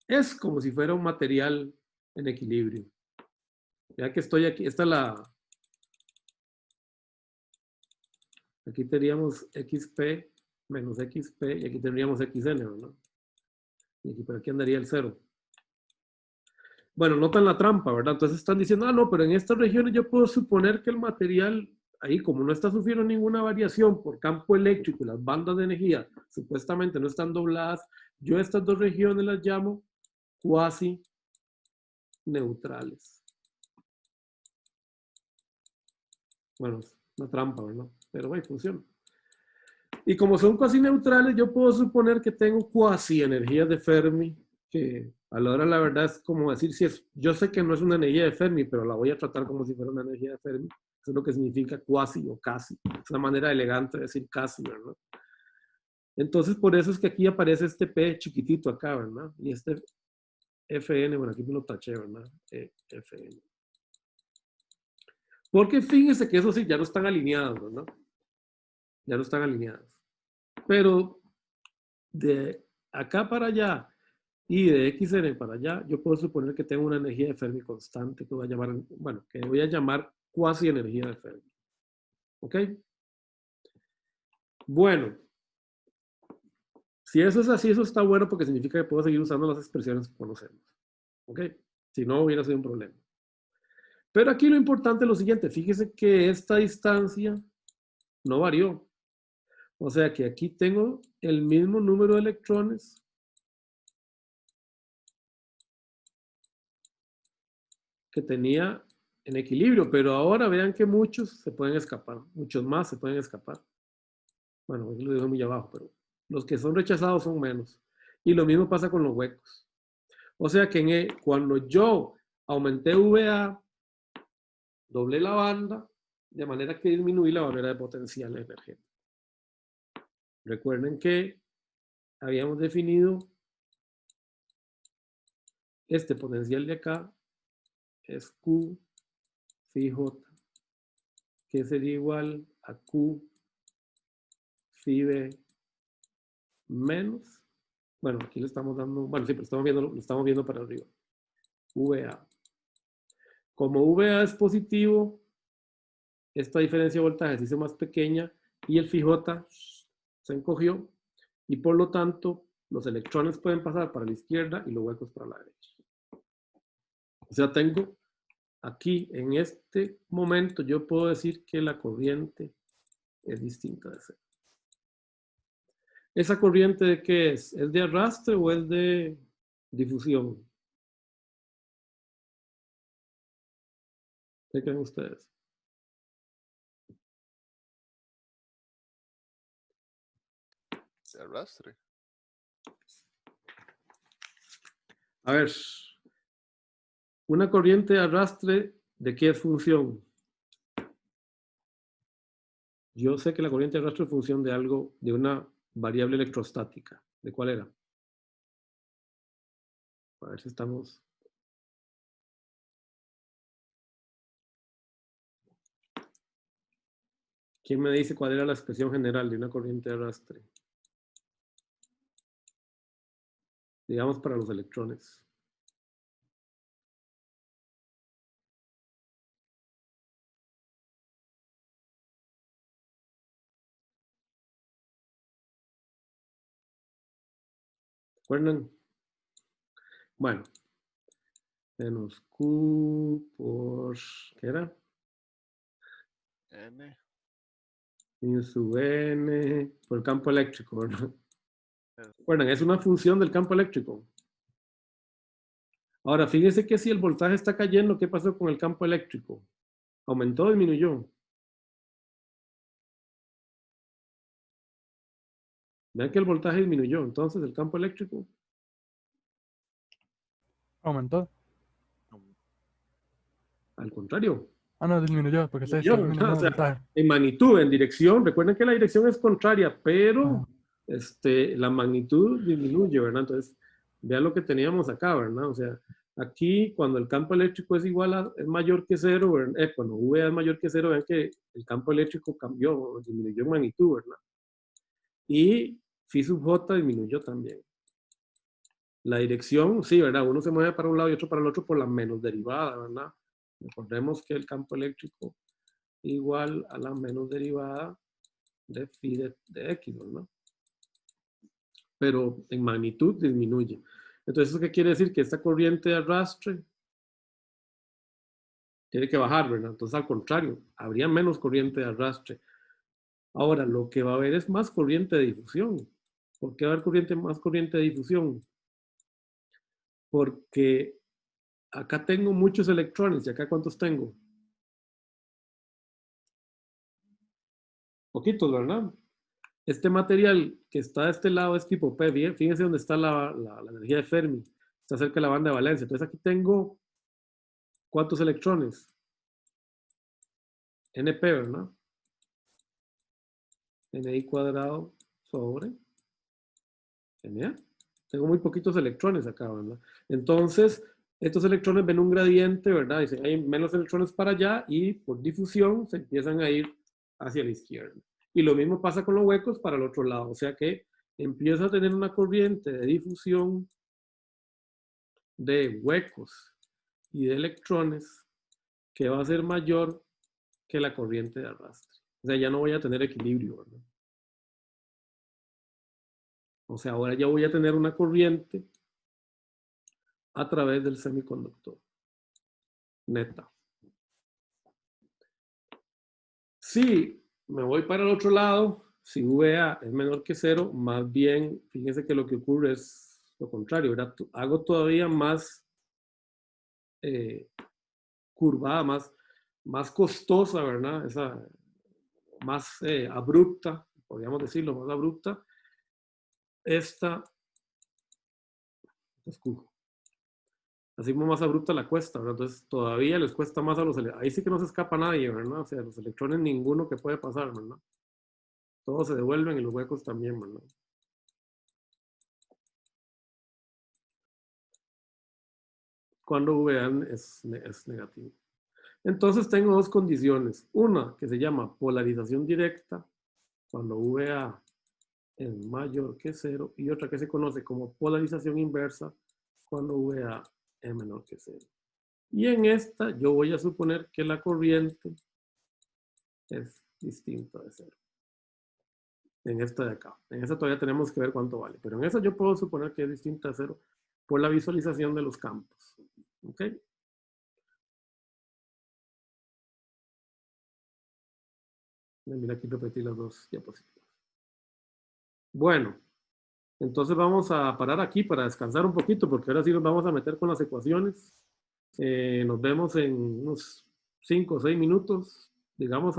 Speaker 1: es como si fuera un material en equilibrio. Ya que estoy aquí, esta es aquí tendríamos XP menos XP y aquí tendríamos XN, ¿verdad? Y aquí por aquí andaría el 0. Bueno, notan la trampa, ¿verdad? Entonces están diciendo, no, pero en estas regiones yo puedo suponer que el material, ahí como no está sufriendo ninguna variación por campo eléctrico y las bandas de energía supuestamente no están dobladas, yo estas dos regiones las llamo cuasi neutrales. Bueno, es una trampa, ¿verdad? Pero bueno, funciona. Y como son cuasi neutrales, yo puedo suponer que tengo cuasi energías de Fermi, que a la hora la verdad es como decir, si es, yo sé que no es una energía de Fermi, pero la voy a tratar como si fuera una energía de Fermi. Eso es lo que significa cuasi o casi. Es una manera elegante de decir casi, ¿verdad? Entonces, por eso es que aquí aparece este P chiquitito acá, ¿verdad? Y este FN, bueno, aquí me lo taché, ¿verdad? FN. Porque fíjense que eso sí, ya no están alineados, ¿verdad? Ya no están alineados. Pero de acá para allá y de XN para allá, yo puedo suponer que tengo una energía de Fermi constante que voy a llamar, bueno, que voy a llamar cuasi energía de Fermi. ¿Ok? Bueno, si eso es así, eso está bueno porque significa que puedo seguir usando las expresiones que conocemos. ¿Ok? Si no, hubiera sido un problema. Pero aquí lo importante es lo siguiente. Fíjese que esta distancia no varió. O sea que aquí tengo el mismo número de electrones que tenía en equilibrio, pero ahora vean que muchos se pueden escapar, muchos más se pueden escapar. Bueno, aquí lo dejo muy abajo, pero los que son rechazados son menos. Y lo mismo pasa con los huecos. O sea que cuando yo aumenté VA, doblé la banda, de manera que disminuí la barrera de potencial emergente. Recuerden que habíamos definido este potencial de acá es Q phi J, que sería igual a Q phi B menos, bueno, aquí le estamos dando, bueno, sí, pero lo estamos viendo para arriba, VA. Como VA es positivo, esta diferencia de voltaje se hizo más pequeña y el phi J se encogió y por lo tanto los electrones pueden pasar para la izquierda y los huecos para la derecha. O sea, tengo aquí, en este momento, yo puedo decir que la corriente es distinta de cero. ¿Esa corriente de qué es? ¿Es de arrastre o es de difusión? ¿Qué creen ustedes?
Speaker 3: Se arrastre.
Speaker 1: A ver, una corriente de arrastre, ¿de qué es función? Yo sé que la corriente de arrastre es función de algo, de una variable electrostática. ¿De cuál era? A ver si estamos... ¿Quién me dice cuál era la expresión general de una corriente de arrastre? Digamos para los electrones. ¿Recuerdan? Bueno, menos Q por... ¿Qué era?
Speaker 3: N.
Speaker 1: Mi sub N por el campo eléctrico, ¿verdad? Recuerdan, es una función del campo eléctrico. Ahora, fíjense que si el voltaje está cayendo, ¿qué pasó con el campo eléctrico? ¿Aumentó o disminuyó? Vean que el voltaje disminuyó, entonces el campo eléctrico
Speaker 2: Aumentó.
Speaker 1: al contrario.
Speaker 2: Ah, no, disminuyó, porque se está
Speaker 1: Disminuyó, ¿verdad?
Speaker 2: disminuyendo
Speaker 1: O
Speaker 2: el
Speaker 1: sea,
Speaker 2: voltaje.
Speaker 1: en magnitud, en dirección, recuerden que la dirección es contraria, pero
Speaker 2: Ah,
Speaker 1: la magnitud disminuye, ¿verdad? Entonces, vean lo que teníamos acá, ¿verdad? O sea, aquí cuando el campo eléctrico es igual a, es mayor que cero, cuando V es mayor que cero, vean que el campo eléctrico cambió, disminuyó en magnitud, ¿verdad? Y phi sub J disminuyó también. La dirección, sí, ¿verdad? Uno se mueve para un lado y otro para el otro por la menos derivada, ¿verdad? Recordemos que el campo eléctrico igual a la menos derivada de phi de X, ¿no? Pero en magnitud disminuye. Entonces, ¿eso qué quiere decir? Que esta corriente de arrastre tiene que bajar, ¿verdad? Entonces, al contrario, habría menos corriente de arrastre. Ahora, lo que va a haber es más corriente de difusión. ¿Por qué va a haber más corriente de difusión? Porque acá tengo muchos electrones. ¿Y acá cuántos tengo? Poquitos, ¿verdad? Este material que está de este lado es tipo P. Fíjense dónde está la energía de Fermi. Está cerca de la banda de valencia. Entonces aquí tengo, ¿cuántos electrones? NP, ¿verdad? NI cuadrado sobre NA. Tengo muy poquitos electrones acá, ¿verdad? Entonces, estos electrones ven un gradiente, ¿verdad? Dicen, hay menos electrones para allá y por difusión se empiezan a ir hacia la izquierda. Y lo mismo pasa con los huecos para el otro lado. O sea que empieza a tener una corriente de difusión de huecos y de electrones que va a ser mayor que la corriente de arrastre. O sea, ya no voy a tener equilibrio, ¿verdad? O sea, ahora ya voy a tener una corriente a través del semiconductor. Neta. Si me voy para el otro lado, si VA es menor que 0, más bien, fíjense que lo que ocurre es lo contrario, ¿verdad? Hago todavía más curvada, más costosa, ¿verdad? Esa, más abrupta, podríamos decirlo, más abrupta, esta, así como más abrupta la cuesta, ¿verdad? Entonces todavía les cuesta más a los electrones. Ahí sí que no se escapa nadie, ¿verdad? O sea, los electrones ninguno que puede pasar, ¿verdad? Todos se devuelven y los huecos también, ¿verdad? Cuando VA es negativo. Entonces tengo dos condiciones. Una que se llama polarización directa, cuando VA es mayor que 0, y otra que se conoce como polarización inversa, cuando VA es menor que 0. Y en esta yo voy a suponer que la corriente es distinta de 0. En esta de acá. En esta todavía tenemos que ver cuánto vale. Pero en esa yo puedo suponer que es distinta de 0 por la visualización de los campos. ¿Ok? Mira, aquí repetí las dos diapositivas. Bueno, entonces vamos a parar aquí para descansar un poquito, porque ahora sí nos vamos a meter con las ecuaciones. Nos vemos en unos 5 o 6 minutos, digamos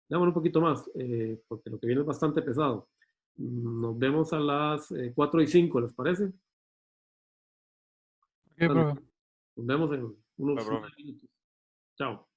Speaker 1: digamos un poquito más, porque lo que viene es bastante pesado. Nos vemos a las 4 y 5, ¿les parece?
Speaker 2: Ok,
Speaker 1: Dale,
Speaker 2: profe.
Speaker 1: nos vemos en unos
Speaker 3: Bye, profe.
Speaker 1: 5 minutos. Chao.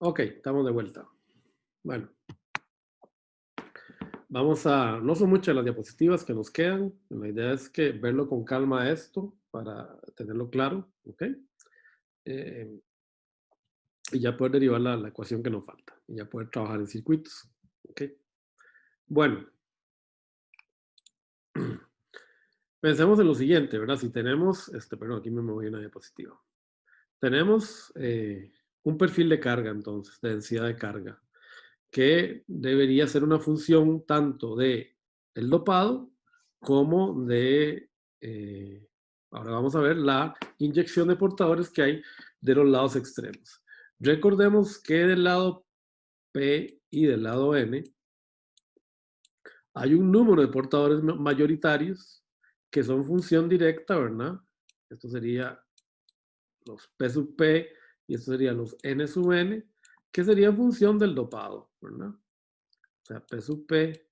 Speaker 1: Ok, estamos de vuelta. Bueno, no son muchas las diapositivas que nos quedan. La idea es que verlo con calma esto para tenerlo claro, ¿ok? Y ya poder derivar la ecuación que nos falta. Y ya poder trabajar en circuitos, ¿ok? Bueno. Pensemos en lo siguiente, ¿verdad? Si tenemos, perdón, aquí me moví una diapositiva. Tenemos un perfil de carga, entonces, de densidad de carga, que debería ser una función tanto de el dopado como de, ahora vamos a ver la inyección de portadores que hay de los lados extremos. Recordemos que del lado P y del lado N hay un número de portadores mayoritarios que son función directa, ¿verdad? Esto sería los P sub P y esto sería los N sub N, que sería función del dopado, ¿verdad? O sea, P sub P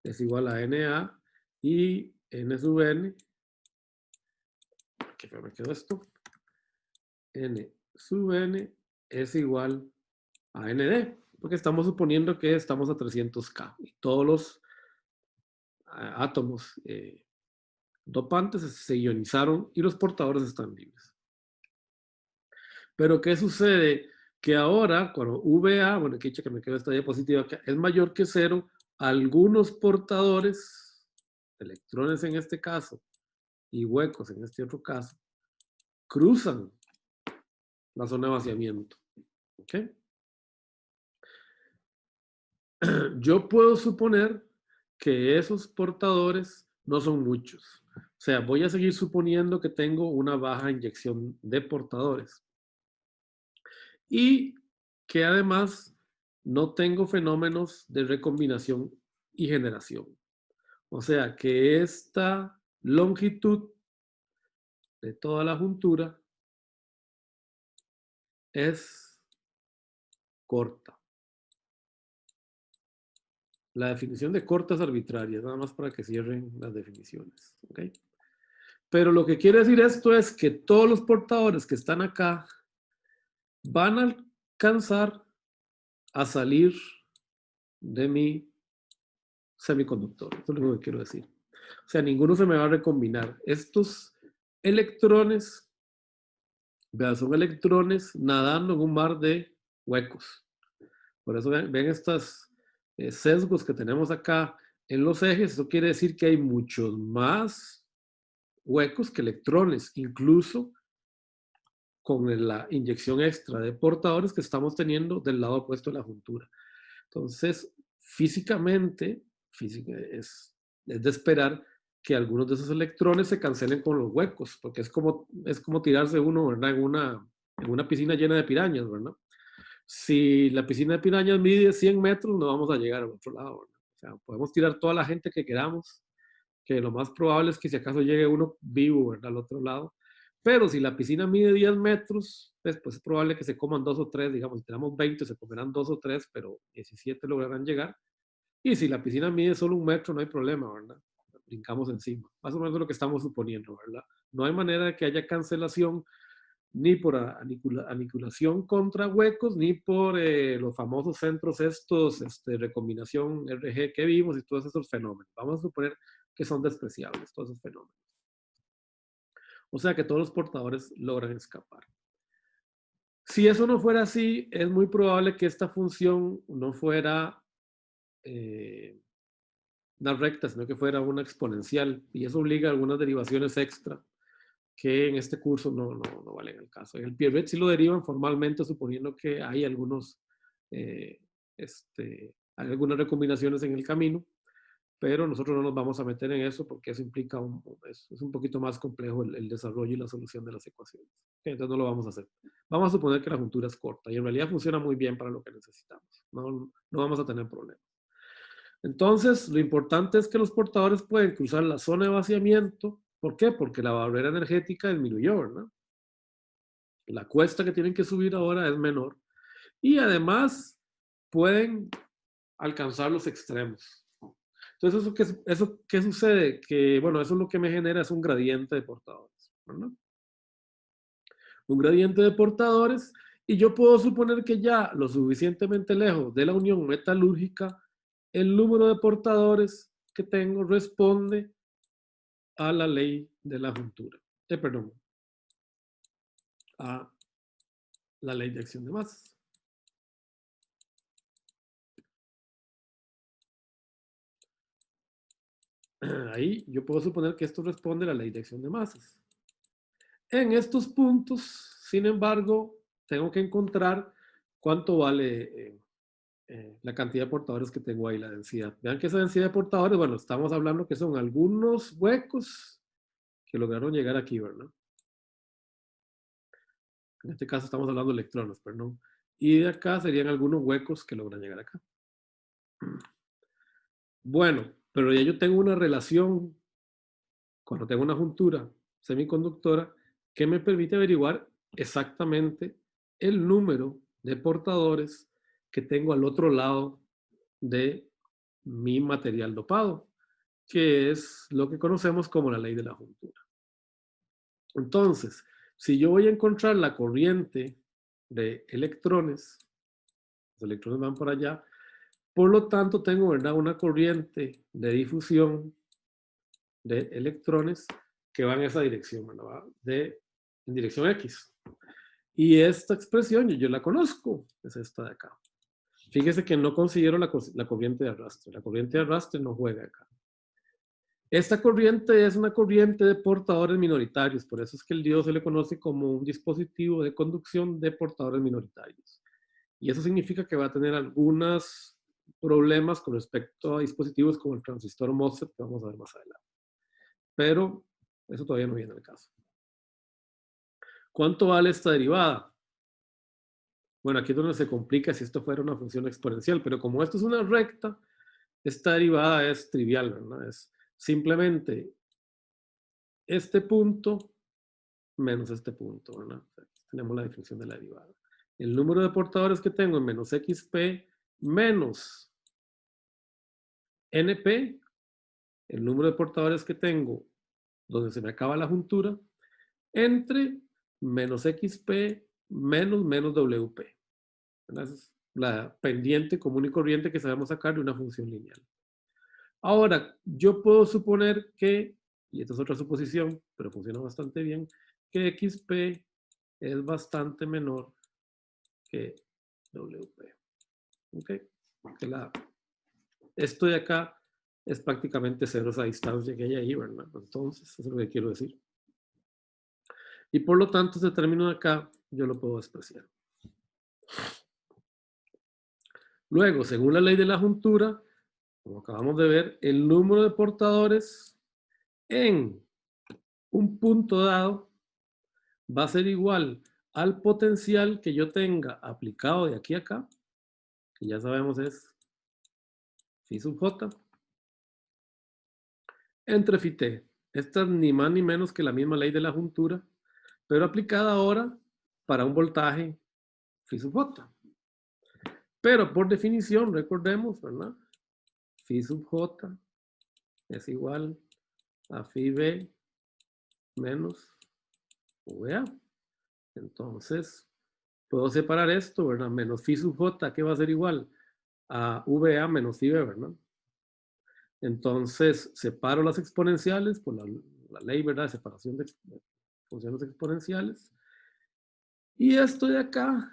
Speaker 1: es igual a NA y N sub N, ¿qué me quedó esto? N sub N es igual a ND, porque estamos suponiendo que estamos a 300K y todos los átomos dopantes se ionizaron y los portadores están libres. Pero ¿qué sucede? Que ahora, cuando VA, bueno, aquí que me quedó esta diapositiva, que es mayor que 0, algunos portadores, electrones en este caso, y huecos en este otro caso, cruzan la zona de vaciamiento. ¿Ok? Yo puedo suponer que esos portadores no son muchos. O sea, voy a seguir suponiendo que tengo una baja inyección de portadores. Y que además no tengo fenómenos de recombinación y generación. O sea que esta longitud de toda la juntura es corta. La definición de corta es arbitraria, nada más para que cierren las definiciones. ¿Okay? Pero lo que quiere decir esto es que todos los portadores que están acá van a alcanzar a salir de mi semiconductor. Eso es lo que quiero decir. O sea, ninguno se me va a recombinar. Estos electrones, vean, son electrones nadando en un mar de huecos. Por eso ven estos sesgos que tenemos acá en los ejes. Eso quiere decir que hay muchos más huecos que electrones, incluso con la inyección extra de portadores que estamos teniendo del lado opuesto de la juntura. Entonces, físicamente, es de esperar que algunos de esos electrones se cancelen con los huecos, porque es como tirarse uno, ¿verdad? En una piscina llena de pirañas, ¿verdad? Si la piscina de pirañas mide 100 metros, no vamos a llegar al otro lado, ¿verdad? O sea, podemos tirar toda la gente que queramos, que lo más probable es que si acaso llegue uno vivo, ¿verdad? Al otro lado. Pero si la piscina mide 10 metros, pues es probable que se coman 2 o 3, digamos, si tenemos 20, se comerán 2 o 3, pero 17 lograrán llegar. Y si la piscina mide solo 1 metro, no hay problema, ¿verdad? Brincamos encima. Más o menos lo que estamos suponiendo, ¿verdad? No hay manera de que haya cancelación ni por aniculación contra huecos, ni por los famosos centros estos, recombinación RG que vimos y todos esos fenómenos. Vamos a suponer que son despreciables todos esos fenómenos. O sea que todos los portadores logran escapar. Si eso no fuera así, es muy probable que esta función no fuera una recta, sino que fuera una exponencial. Y eso obliga a algunas derivaciones extra que en este curso no valen el caso. En el Pierret sí lo derivan formalmente, suponiendo que hay hay algunas recombinaciones en el camino, pero nosotros no nos vamos a meter en eso porque eso implica es un poquito más complejo el desarrollo y la solución de las ecuaciones. Entonces no lo vamos a hacer. Vamos a suponer que la juntura es corta y en realidad funciona muy bien para lo que necesitamos. No vamos a tener problemas. Entonces, lo importante es que los portadores pueden cruzar la zona de vaciamiento. ¿Por qué? Porque la barrera energética disminuyó, ¿verdad? La cuesta que tienen que subir ahora es menor. Y además pueden alcanzar los extremos. Entonces, ¿eso qué sucede? Que, bueno, eso es lo que me genera es un gradiente de portadores, ¿verdad? Un gradiente de portadores Y yo puedo suponer que ya lo suficientemente lejos de la unión metalúrgica, el número de portadores que tengo responde a la ley de la juntura. Perdón, a la ley de acción de masas. Ahí yo puedo suponer que esto responde a la ley de acción de masas. En estos puntos, sin embargo, tengo que encontrar cuánto vale la cantidad de portadores que tengo ahí, la densidad. Vean que esa densidad de portadores, bueno, estamos hablando que son algunos huecos que lograron llegar aquí, ¿verdad? En este caso estamos hablando de electrones, perdón. Y de acá serían algunos huecos que logran llegar acá. Bueno, pero ya yo tengo una relación, cuando tengo una juntura semiconductora, que me permite averiguar exactamente el número de portadores que tengo al otro lado de mi material dopado, que es lo que conocemos como la ley de la juntura. Entonces, si yo voy a encontrar la corriente de electrones, los electrones van por allá, por lo tanto tengo, ¿verdad?, una corriente de difusión de electrones que va en esa dirección, ¿verdad?, en dirección X. Y esta expresión yo la conozco, es esta de acá. Fíjese que no considero la corriente de arrastre. La corriente de arrastre no juega acá. Esta corriente es una corriente de portadores minoritarios, por eso es que el diodo se le conoce como un dispositivo de conducción de portadores minoritarios. Y eso significa que va a tener algunos problemas con respecto a dispositivos como el transistor MOSFET, que vamos a ver más adelante. Pero eso todavía no viene al caso. ¿Cuánto vale esta derivada? Bueno, aquí es donde se complica si esto fuera una función exponencial, pero como esto es una recta, esta derivada es trivial, ¿verdad? Es simplemente este punto menos este punto, ¿verdad? Tenemos la definición de la derivada. El número de portadores que tengo en menos XP menos NP, el número de portadores que tengo donde se me acaba la juntura, entre menos XP menos WP. Esa es la pendiente común y corriente que sabemos sacar de una función lineal. Ahora, yo puedo suponer que, y esta es otra suposición, pero funciona bastante bien, que XP es bastante menor que WP. ¿Ok? Esto de acá es prácticamente cero esa distancia que hay ahí, ¿verdad? Entonces, eso es lo que quiero decir. Y por lo tanto, este término de acá, yo lo puedo despreciar. Luego, según la ley de la juntura, como acabamos de ver, el número de portadores en un punto dado va a ser igual al potencial que yo tenga aplicado de aquí a acá, que ya sabemos es phi sub j, entre phi t. Esta es ni más ni menos que la misma ley de la juntura, pero aplicada ahora para un voltaje phi sub j. Pero por definición, recordemos, ¿verdad? Phi sub j es igual a phi b menos VA. Entonces, puedo separar esto, ¿verdad? Menos phi sub j, que va a ser igual a VA menos phi b, ¿verdad? Entonces, separo las exponenciales por la ley, ¿verdad?, de separación de funciones exponenciales. Y esto de acá,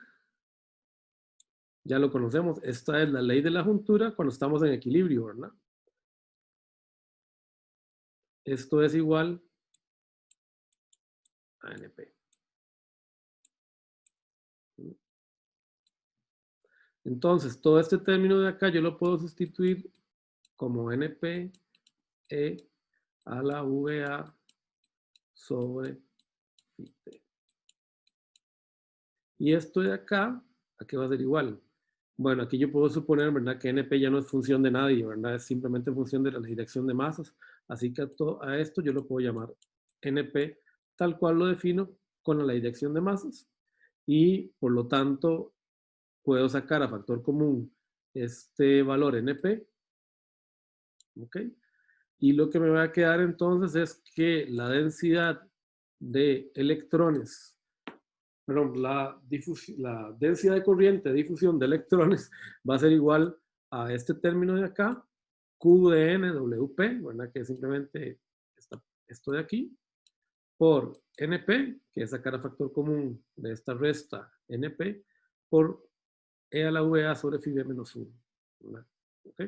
Speaker 1: ya lo conocemos, esta es la ley de la juntura cuando estamos en equilibrio, ¿verdad? Esto es igual a NP. Entonces, todo este término de acá yo lo puedo sustituir como NP E a la VA sobre phi t. Y esto de acá, ¿a qué va a ser igual? Bueno, aquí yo puedo suponer, ¿verdad?, que NP ya no es función de nadie, ¿verdad? Es simplemente función de la dirección de masas. Así que a esto yo lo puedo llamar NP, tal cual lo defino con la dirección de masas. Y por lo tanto, puedo sacar a factor común este valor NP. ¿Ok? Y lo que me va a quedar entonces es que la densidad de electrones perdón, la densidad de corriente de difusión de electrones va a ser igual a este término de acá, Q de N WP, ¿verdad? Que es simplemente esto de aquí, por NP, que es sacar a factor común de esta resta NP, por E a la VA sobre phi b menos 1. ¿Verdad? ¿Ok?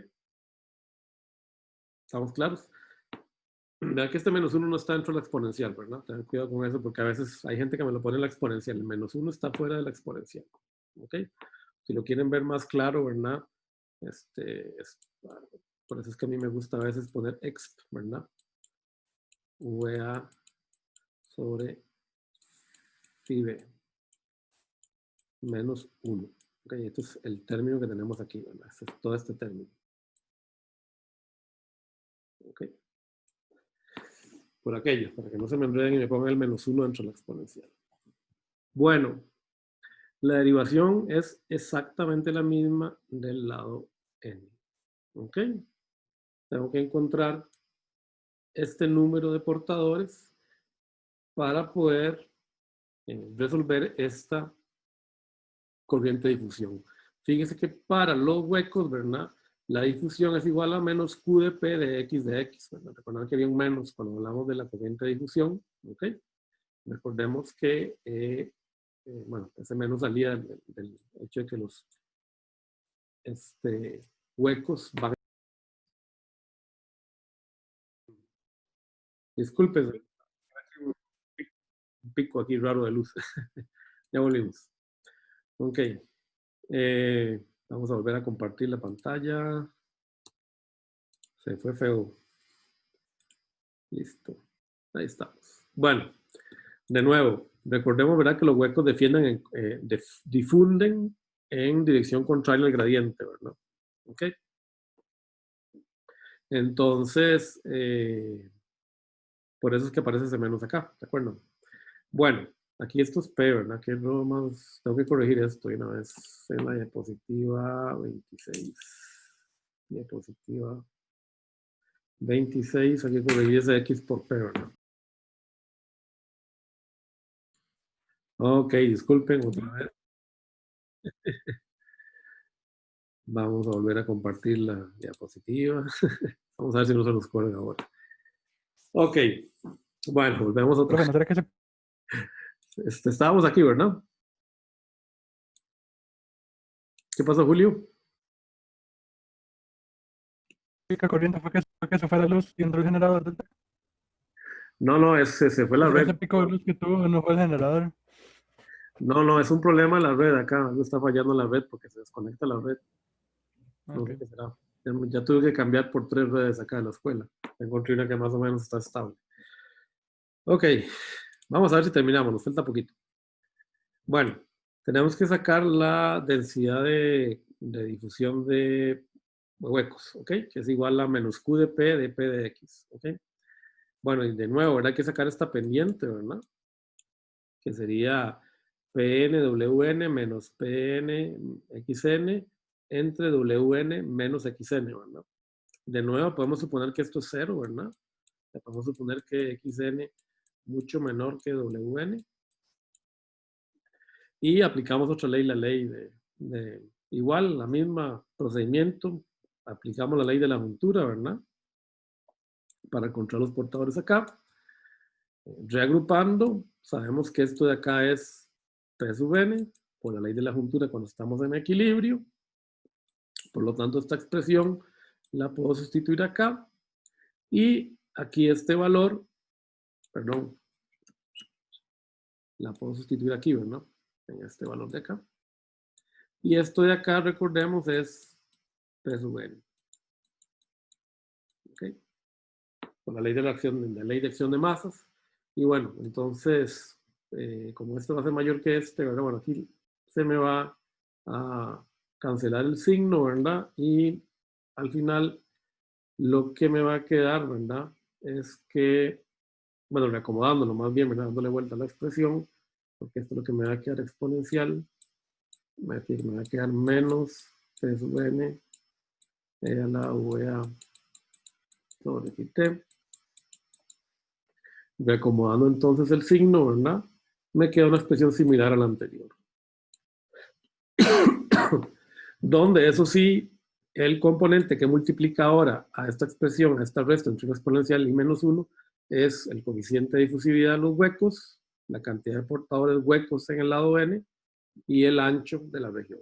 Speaker 1: ¿Estamos claros? Vean que este menos 1 no está dentro de la exponencial, ¿verdad? Tengan cuidado con eso porque a veces hay gente que me lo pone en la exponencial. El menos 1 está fuera de la exponencial. ¿Ok? Si lo quieren ver más claro, ¿verdad? Por eso es que a mí me gusta a veces poner exp, ¿verdad? VA sobre phi b menos 1. Ok, este es el término que tenemos aquí, ¿verdad? Este es todo este término. Ok. Por aquello, para que no se me enreden y me pongan el menos 1 dentro de la exponencial. Bueno, la derivación es exactamente la misma del lado n. ¿Ok? Tengo que encontrar este número de portadores para poder resolver esta corriente de difusión. Fíjense que para los huecos, ¿verdad? La difusión es igual a menos Q de P de X de X. ¿Verdad? Recuerden que había un menos cuando hablamos de la corriente de difusión. ¿Ok? Recordemos que, bueno, ese menos salía del hecho de que los huecos van. Disculpen, un pico aquí raro de luz. Ya volvimos. Ok. Vamos a volver a compartir la pantalla. Se fue feo. Listo. Ahí estamos. Bueno, de nuevo, recordemos, ¿verdad? Que los huecos difunden en dirección contraria al gradiente, ¿verdad? Ok. Entonces, por eso es que aparece ese menos acá, ¿de acuerdo? Bueno, aquí esto es P, ¿verdad? Que no más, tengo que corregir esto de una vez en la diapositiva 26. Diapositiva 26, aquí corregí ese X por P, ¿verdad? Ok, disculpen otra vez. Vamos a volver a compartir la diapositiva. Vamos a ver si no se nos cuelga ahora. Ok, bueno, volvemos otra vez.
Speaker 2: Profe, ¿no será que se
Speaker 1: Estábamos aquí, ¿verdad? ¿Qué pasó, Julio?
Speaker 2: pica corriente fue que se fue la luz y entró el generador?
Speaker 1: No, se fue la red.
Speaker 2: Ese pico de luz que tuvo no fue el generador.
Speaker 1: No, es un problema la red acá. Algo está fallando la red porque se desconecta la red. No
Speaker 2: Ok.
Speaker 1: sé qué será. Ya tuve que cambiar por 3 redes acá de la escuela. Encontré una que más o menos está estable. Ok, vamos a ver si terminamos. Nos falta poquito. Bueno, tenemos que sacar la densidad de difusión de huecos, ¿ok? Que es igual a menos Q de P de X, ¿ok? Bueno, y de nuevo, ¿verdad? Hay que sacar esta pendiente, ¿verdad? Que sería PNWN menos PNXN entre WN menos XN, ¿verdad? De nuevo, podemos suponer que esto es 0, ¿verdad? Podemos suponer que XN mucho menor que WN. Y aplicamos otra ley, la ley igual, la misma procedimiento. Aplicamos la ley de la juntura, ¿verdad? Para encontrar los portadores acá. Reagrupando, sabemos que esto de acá es P sub n, por la ley de la juntura cuando estamos en equilibrio. Por lo tanto, esta expresión la puedo sustituir acá. Y aquí este valor, perdón, la puedo sustituir aquí, ¿verdad? En este valor de acá. Y esto de acá, recordemos, es P sub n. ¿Ok? Por la ley de acción de masas. Y bueno, entonces, como esto va a ser mayor que este, ¿verdad? Bueno, aquí se me va a cancelar el signo, ¿verdad? Y al final, lo que me va a quedar, ¿verdad? Es que, bueno, reacomodándolo más bien, ¿verdad? Dándole vuelta a la expresión, porque esto es lo que me va a quedar exponencial. Me va a quedar menos P sub n a la VA sobre t. Reacomodando entonces el signo, ¿verdad? me queda una expresión similar a la anterior. Donde eso sí, el componente que multiplica ahora a esta expresión, a esta resta entre una exponencial y menos 1, es el coeficiente de difusividad de los huecos, la cantidad de portadores huecos en el lado n y el ancho de la región.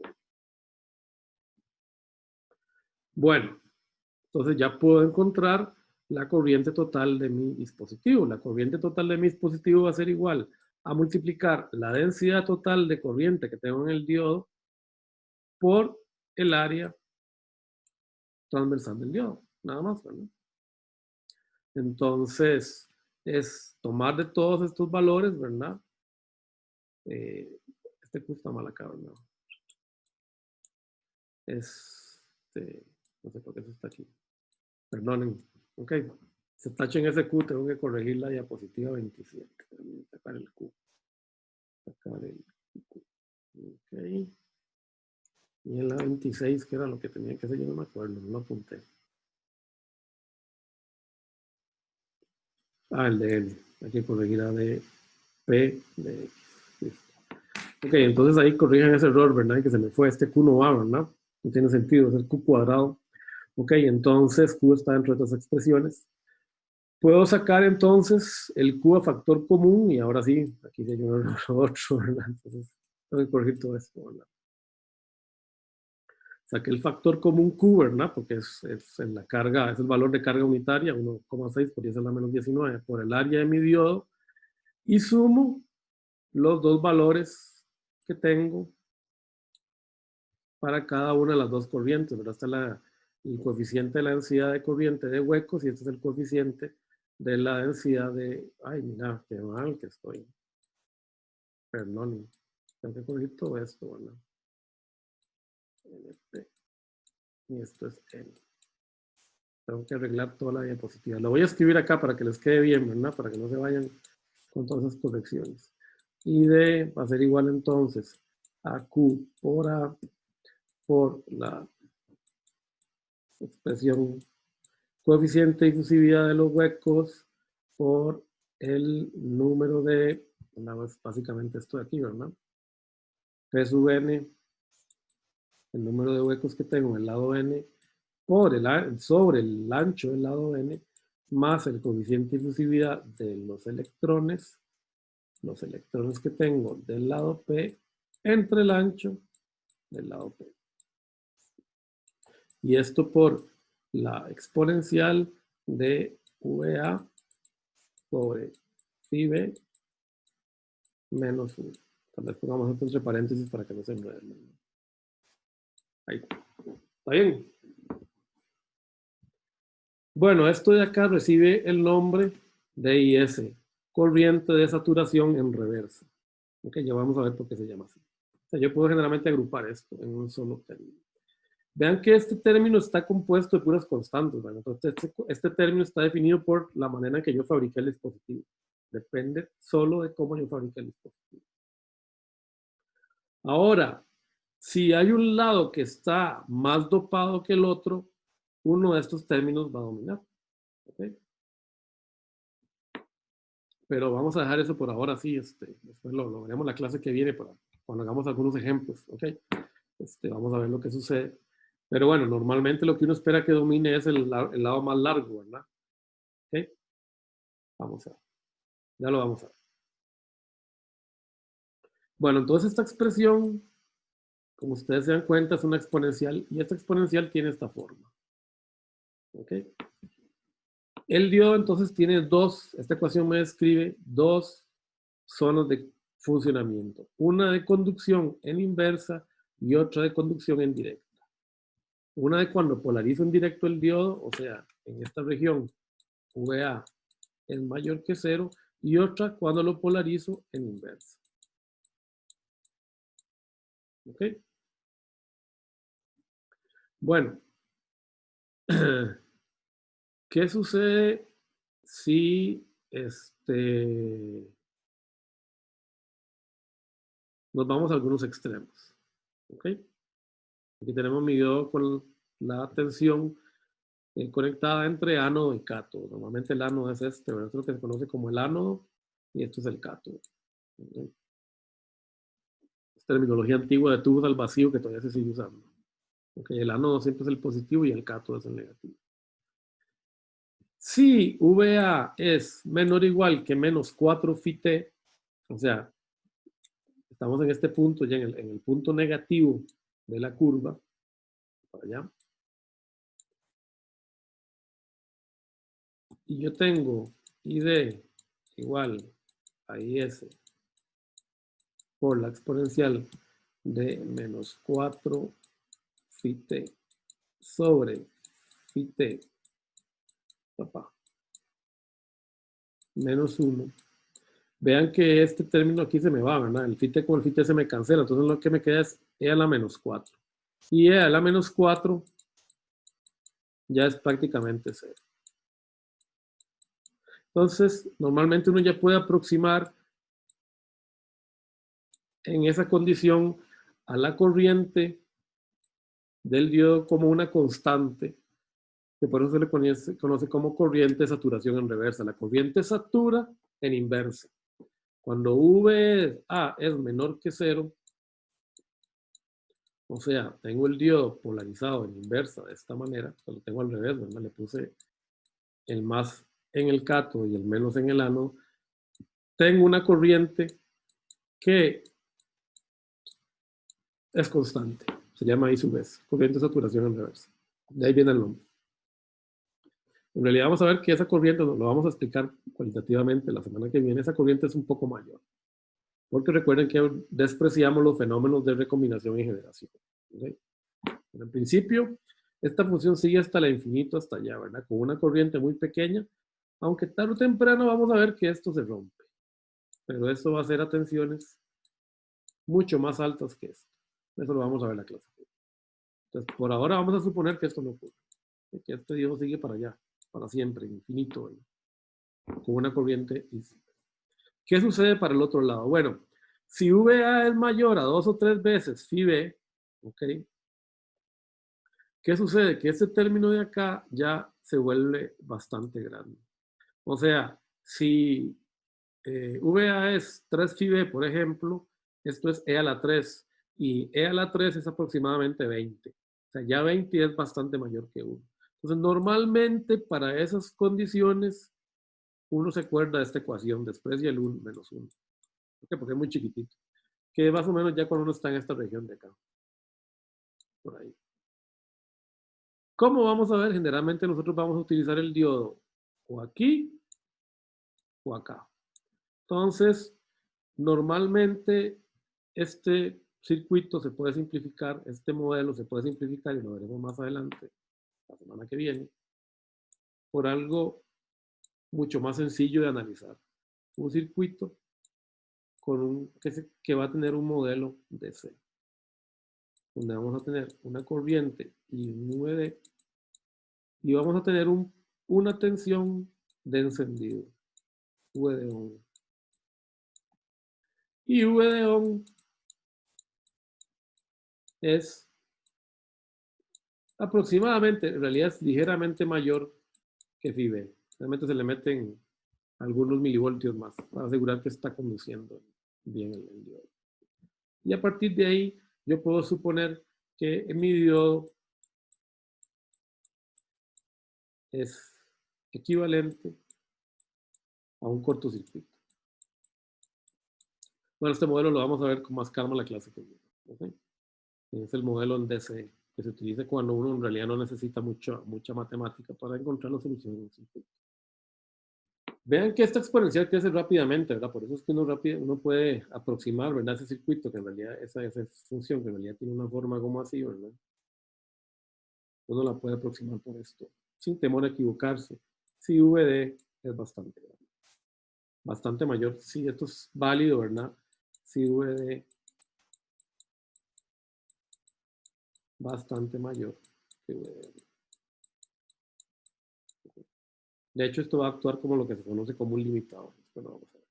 Speaker 1: Bueno, entonces ya puedo encontrar la corriente total de mi dispositivo. La corriente total de mi dispositivo va a ser igual a multiplicar la densidad total de corriente que tengo en el diodo por el área transversal del diodo, nada más, ¿verdad? Entonces, es tomar de todos estos valores, ¿verdad? Este Q está mal acá, ¿verdad? No sé por qué eso está aquí. Perdonen. Ok. Se tachen ese Q, tengo que corregir la diapositiva 27. Sacar el Q. Sacar el Q. Ok. Y en la 26, que era lo que tenía que hacer, yo no me acuerdo, no lo apunté. Ah, el de N. Hay que corregir a de P de X. Listo. Ok, entonces ahí corrigen ese error, ¿verdad? Que se me fue. Este Q no va, ¿verdad? No tiene sentido, es el Q cuadrado. Ok, entonces Q está dentro de estas expresiones. Puedo sacar entonces el Q a factor común y ahora sí, aquí se hay un error otro, ¿verdad? Entonces tengo que corregir todo esto, ¿verdad? Saqué el factor común Q, ¿verdad? Porque es en la carga, es el valor de carga unitaria, 1,6 por 10 a la menos 19 por el área de mi diodo, y sumo los dos valores que tengo para cada una de las dos corrientes, ¿verdad? Está el coeficiente de la densidad de corriente de huecos y este es el coeficiente de la densidad de... Ay, mira, qué mal que estoy. Perdón, tengo que corregir todo esto, ¿verdad? NP. Y esto es N. Tengo que arreglar toda la diapositiva. Lo voy a escribir acá para que les quede bien, ¿verdad? Para que no se vayan con todas esas correcciones. Y D va a ser igual entonces a Q por A por la expresión coeficiente de difusividad de los huecos por el número de, básicamente esto de aquí, ¿verdad? P sub n, el número de huecos que tengo en el lado n, sobre el ancho del lado n, más el coeficiente de difusividad de los electrones que tengo del lado P, entre el ancho del lado P. Y esto por la exponencial de VA sobre phi b menos 1. Tal vez pongamos esto entre paréntesis para que no se enrede. Ahí. ¿Está bien? Bueno, esto de acá recibe el nombre de IS, corriente de saturación en reversa. Ok, ya vamos a ver por qué se llama así. O sea, yo puedo generalmente agrupar esto en un solo término. Vean que este término está compuesto de puras constantes, ¿verdad? Entonces, este término está definido por la manera en que yo fabriqué el dispositivo. Depende solo de cómo yo fabriqué el dispositivo. Ahora, si hay un lado que está más dopado que el otro, uno de estos términos va a dominar. ¿Okay? Pero vamos a dejar eso por ahora, sí. Después lo veremos la clase que viene para cuando hagamos algunos ejemplos. ¿Okay? Vamos a ver lo que sucede. Pero bueno, normalmente lo que uno espera que domine es el lado más largo, ¿verdad? ¿Okay? Vamos a ver. Ya lo vamos a ver. Bueno, entonces esta expresión, como ustedes se dan cuenta, es una exponencial y esta exponencial tiene esta forma. ¿Ok? El diodo entonces tiene esta ecuación me describe dos zonas de funcionamiento. Una de conducción en inversa y otra de conducción en directa. Una de cuando polarizo en directo el diodo, o sea, en esta región VA es mayor que 0, y otra cuando lo polarizo en inversa. ¿Ok? Bueno, ¿qué sucede si nos vamos a algunos extremos? ¿Ok? Aquí tenemos mi diodo con la tensión conectada entre ánodo y cátodo. Normalmente el ánodo es ¿verdad? Esto es lo que se conoce como el ánodo y esto es el cátodo. ¿Okay? terminología antigua de tubos al vacío que todavía se sigue usando. Okay, el ánodo siempre es el positivo y el cátodo es el negativo. Si VA es menor o igual que menos 4 φT, o sea, estamos en este punto, ya en el punto negativo de la curva, para allá. Y yo tengo ID igual a IS por la exponencial de menos 4 φT sobre φT, menos 1. Vean que este término aquí se me va, ¿verdad? El φT con el φT se me cancela, entonces lo que me queda es E a la menos 4. Y E a la menos 4 ya es prácticamente 0. Entonces, normalmente uno ya puede aproximar en esa condición a la corriente del diodo como una constante, que por eso se le conoce como corriente de saturación en reversa. La corriente satura en inversa. Cuando VA es menor que 0, o sea, tengo el diodo polarizado en inversa de esta manera, lo tengo al revés, ¿verdad? Le puse el más en el cátodo y el menos en el ánodo. Tengo una corriente que es constante. Se llama I sub S, corriente de saturación en reversa. De ahí viene el nombre. En realidad vamos a ver que esa corriente, lo vamos a explicar cualitativamente la semana que viene, esa corriente es un poco mayor. Porque recuerden que despreciamos los fenómenos de recombinación y generación. ¿Okay? En principio, esta función sigue hasta el infinito, hasta allá, ¿verdad? Con una corriente muy pequeña, aunque tarde o temprano vamos a ver que esto se rompe. Pero esto va a ser a tensiones mucho más altas que esto. Eso lo vamos a ver en la clase. Entonces, por ahora vamos a suponer que esto no ocurre. Que este diodo sigue para allá, para siempre, infinito, ¿verdad? Con una corriente. ¿Qué sucede para el otro lado? Bueno, si VA es mayor a 2 o 3 veces phi B, ¿ok? ¿Qué sucede? Que este término de acá ya se vuelve bastante grande. O sea, si VA es 3 phi B, por ejemplo, esto es E a la 3. Y E a la 3 es aproximadamente 20. O sea, ya 20 es bastante mayor que 1. Entonces, normalmente para esas condiciones, uno se acuerda de esta ecuación, desprecia el 1 menos 1. ¿Por qué? Porque es muy chiquitito. Que más o menos ya cuando uno está en esta región de acá. Por ahí. ¿Cómo vamos a ver? Generalmente nosotros vamos a utilizar el diodo o aquí o acá. Entonces, normalmente este circuito se puede simplificar, este modelo se puede simplificar y lo veremos más adelante, la semana que viene, por algo mucho más sencillo de analizar. Un circuito con que va a tener un modelo DC, donde vamos a tener una corriente y un VD, y vamos a tener una tensión de encendido, VD on. Y VD on es aproximadamente, en realidad es ligeramente mayor que phi B. Realmente se le meten algunos milivoltios más para asegurar que está conduciendo bien el diodo. Y a partir de ahí, yo puedo suponer que mi diodo es equivalente a un cortocircuito. Bueno, este modelo lo vamos a ver con más calma en la clase que viene. ¿Okay? Es el modelo en DC que se utiliza cuando uno en realidad no necesita mucha matemática para encontrar la solución de un circuito. Vean que esta exponencial crece rápidamente, ¿verdad? Por eso es que uno puede aproximar, ¿verdad? Ese circuito, que en realidad esa función, que en realidad tiene una forma como así, ¿verdad? Uno la puede aproximar por esto, sin temor a equivocarse. Si VD es bastante grande, bastante mayor. Si esto es válido, ¿verdad? Si VD bastante mayor que VD. De hecho, esto va a actuar como lo que se conoce como un limitador. Bueno, vamos a ver.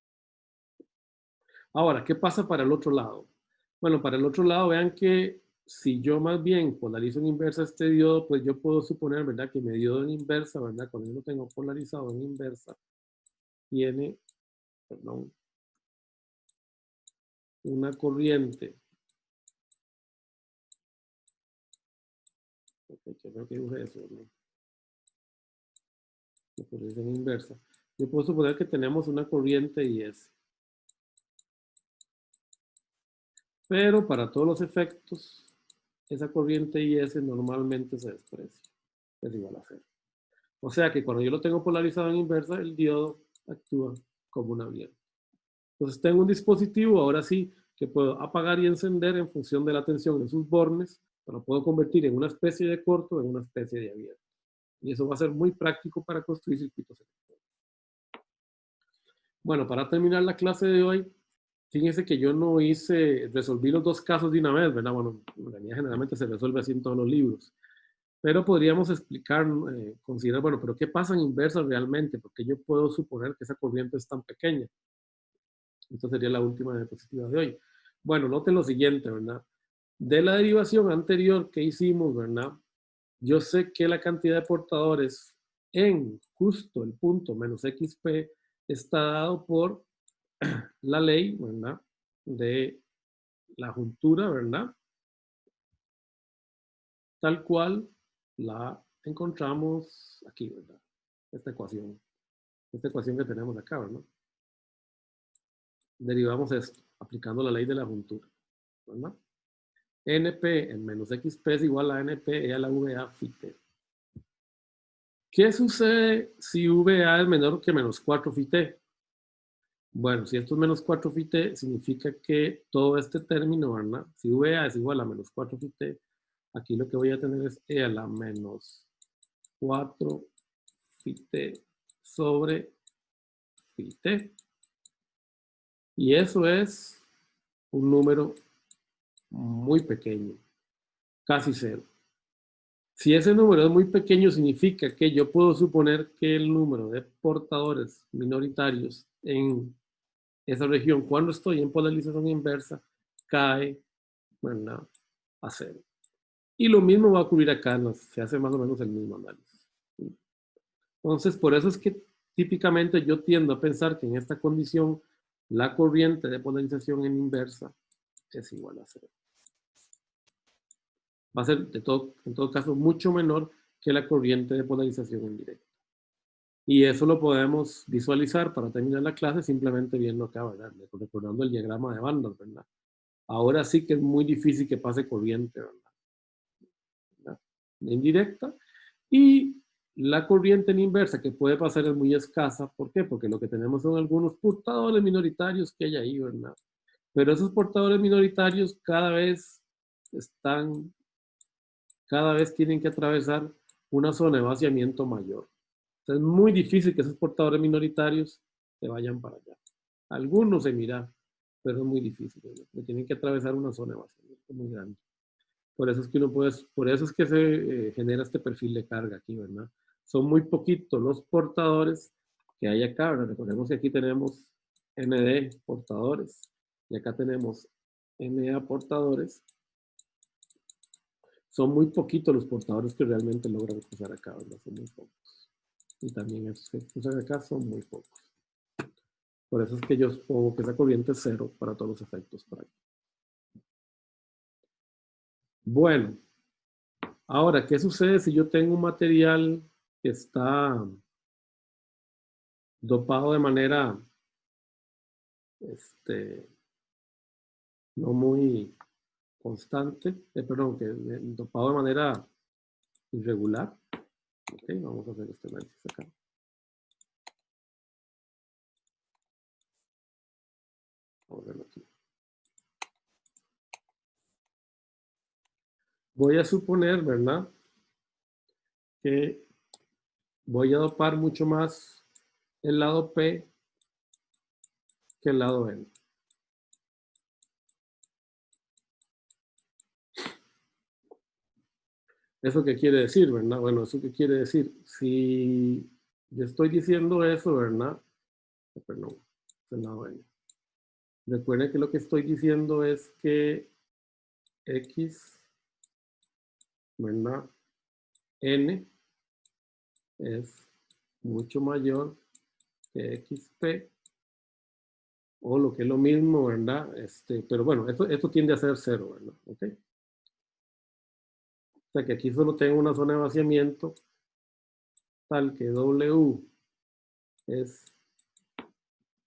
Speaker 1: Ahora, ¿qué pasa para el otro lado? Bueno, para el otro lado, vean que si yo más bien polarizo en inversa este diodo, pues yo puedo suponer, ¿verdad? Que mi diodo en inversa, ¿verdad? Cuando yo lo tengo polarizado en inversa, tiene, perdón, una corriente Que creo que dibuje eso, ¿no? La polarización inversa. Yo puedo suponer que tenemos una corriente IS. Pero para todos los efectos, esa corriente IS normalmente se desprecia. Es igual a 0. O sea que cuando yo lo tengo polarizado en inversa, el diodo actúa como un abierto. Entonces tengo un dispositivo, ahora sí, que puedo apagar y encender en función de la tensión en sus bornes, pero lo puedo convertir en una especie de corto o en una especie de abierto. Y eso va a ser muy práctico para construir circuitos electrónicos. Bueno, para terminar la clase de hoy, fíjense que yo no resolví los dos casos de una vez, ¿verdad? Bueno, en realidad generalmente se resuelve así en todos los libros. Pero podríamos explicar, considerar, bueno, pero ¿qué pasa en inversa realmente? Porque yo puedo suponer que esa corriente es tan pequeña. Esta sería la última diapositiva de hoy. Bueno, noten lo siguiente, ¿verdad? De la derivación anterior que hicimos, ¿verdad? Yo sé que la cantidad de portadores en justo el punto menos XP está dado por la ley, ¿verdad? De la juntura, ¿verdad? Tal cual la encontramos aquí, ¿verdad? Esta ecuación que tenemos acá, ¿verdad? Derivamos esto, aplicando la ley de la juntura, ¿verdad? NP en menos XP es igual a NP a la VA phi T. ¿Qué sucede si VA es menor que menos 4 phi T? Bueno, si esto es menos 4 phi T, significa que todo este término, ¿verdad? Si VA es igual a menos 4 phi T, aquí lo que voy a tener es E a la menos 4 phi T sobre phi T. Y eso es un número muy pequeño, casi 0. Si ese número es muy pequeño, significa que yo puedo suponer que el número de portadores minoritarios en esa región, cuando estoy en polarización inversa, cae, ¿verdad?, a 0. Y lo mismo va a ocurrir acá, se hace más o menos el mismo análisis. Entonces, por eso es que típicamente yo tiendo a pensar que en esta condición la corriente de polarización en inversa es igual a 0. Va a ser, en todo caso, mucho menor que la corriente de polarización en directa. Y eso lo podemos visualizar para terminar la clase simplemente viendo acá, ¿verdad? Recordando el diagrama de bandas, ¿verdad? Ahora sí que es muy difícil que pase corriente, ¿verdad? En directa. Y la corriente en inversa que puede pasar es muy escasa. ¿Por qué? Porque lo que tenemos son algunos portadores minoritarios que hay ahí, ¿verdad? Pero esos portadores minoritarios cada vez tienen que atravesar una zona de vaciamiento mayor. Entonces es muy difícil que esos portadores minoritarios se vayan para allá. Algunos se miran, pero es muy difícil, ¿verdad? Tienen que atravesar una zona de vaciamiento muy grande. Por eso es que por eso es que se genera este perfil de carga aquí, ¿verdad? Son muy poquitos los portadores que hay acá, ¿verdad? Recordemos que aquí tenemos ND portadores y acá tenemos NA portadores. Son muy poquitos los portadores que realmente logran cruzar acá, ¿verdad? Son muy pocos. Y también esos que cruzan acá son muy pocos. Por eso es que yo supongo que esa corriente es 0 para todos los efectos prácticos. Bueno, ahora, ¿qué sucede si yo tengo un material que está dopado de manera no muy constante, perdón, dopado de manera irregular? Ok, vamos a hacer este análisis acá. Vamos a verlo aquí. Voy a suponer, ¿verdad?, que voy a dopar mucho más el lado P que el lado N. ¿Eso qué quiere decir, verdad? Bueno, ¿eso qué quiere decir? Si yo estoy diciendo eso, ¿verdad? Perdón, el lado N. Recuerden que lo que estoy diciendo es que X, ¿verdad?, N es mucho mayor que XP, o lo que es lo mismo, ¿verdad? Pero bueno, esto tiende a ser 0, ¿verdad? ¿Ok? sea que aquí solo tengo una zona de vaciamiento tal que W es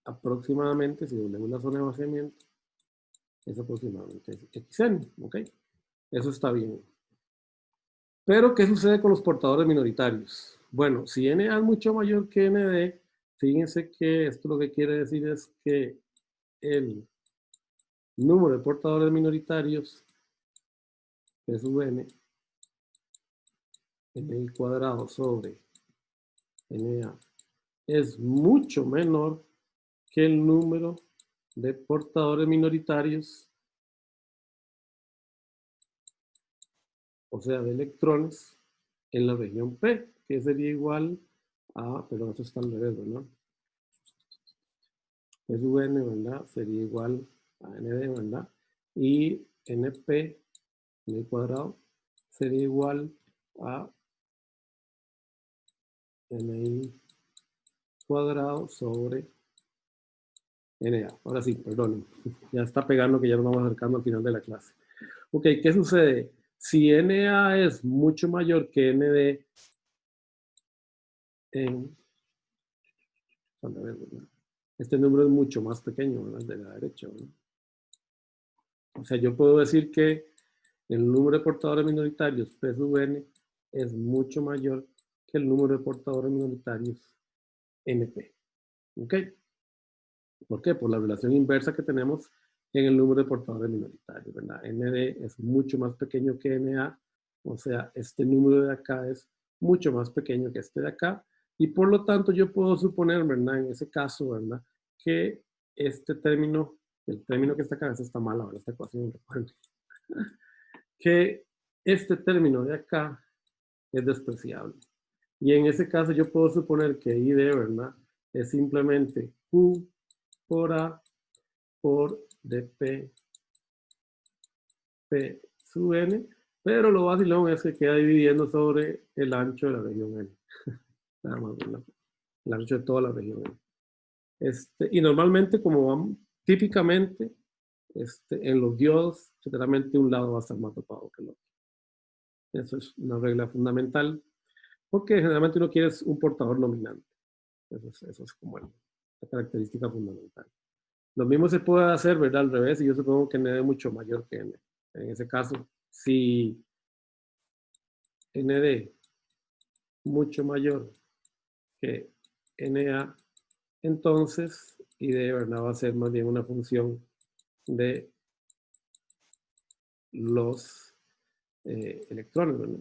Speaker 1: aproximadamente, si W es la zona de vaciamiento, es aproximadamente XN, ¿ok? Eso está bien. Pero, ¿qué sucede con los portadores minoritarios? Bueno, si NA es mucho mayor que ND, fíjense que esto lo que quiere decir es que el número de portadores minoritarios, P sub N, N cuadrado sobre NA, es mucho menor que el número de portadores minoritarios, o sea, de electrones, en la región P, que sería igual a, perdón, esto está al revés, ¿verdad? P sub N, ¿verdad? Sería igual a ND, ¿verdad? Y NP, N cuadrado, sería igual a NI cuadrado sobre NA. Ahora sí, perdonen. Ya está pegando que ya nos vamos acercando al final de la clase. Ok, ¿qué sucede? Si NA es mucho mayor que ND este número es mucho más pequeño, ¿verdad? De la derecha, ¿verdad? O sea, yo puedo decir que el número de portadores minoritarios P sub N es mucho mayor que el número de portadores minoritarios NP. ¿Ok? ¿Por qué? Por la relación inversa que tenemos en el número de portadores minoritarios, ¿verdad? ND es mucho más pequeño que NA, o sea, este número de acá es mucho más pequeño que este de acá, y por lo tanto yo puedo suponer, ¿verdad? En ese caso, ¿verdad? Que este término, el término que está acá, esta está mala, ¿verdad? Esta ecuación, recuerden, que este término de acá es despreciable. Y en ese caso yo puedo suponer que ID, ¿verdad? Es simplemente Q por A por dp P sub N, pero lo vacilón es que queda dividiendo sobre el ancho de la región N. Nada más, ¿verdad? El ancho de toda la región N. Y normalmente, como vamos, típicamente, en los diodos, generalmente un lado va a estar más tapado que el otro. Eso es una regla fundamental, porque generalmente uno quiere un portador dominante. Eso es como la característica fundamental. Lo mismo se puede hacer, ¿verdad? Al revés, y yo supongo que N es mucho mayor que N. En ese caso, si ND mucho mayor que NA, entonces ID, ¿verdad? Va a ser más bien una función de los electrones, ¿verdad?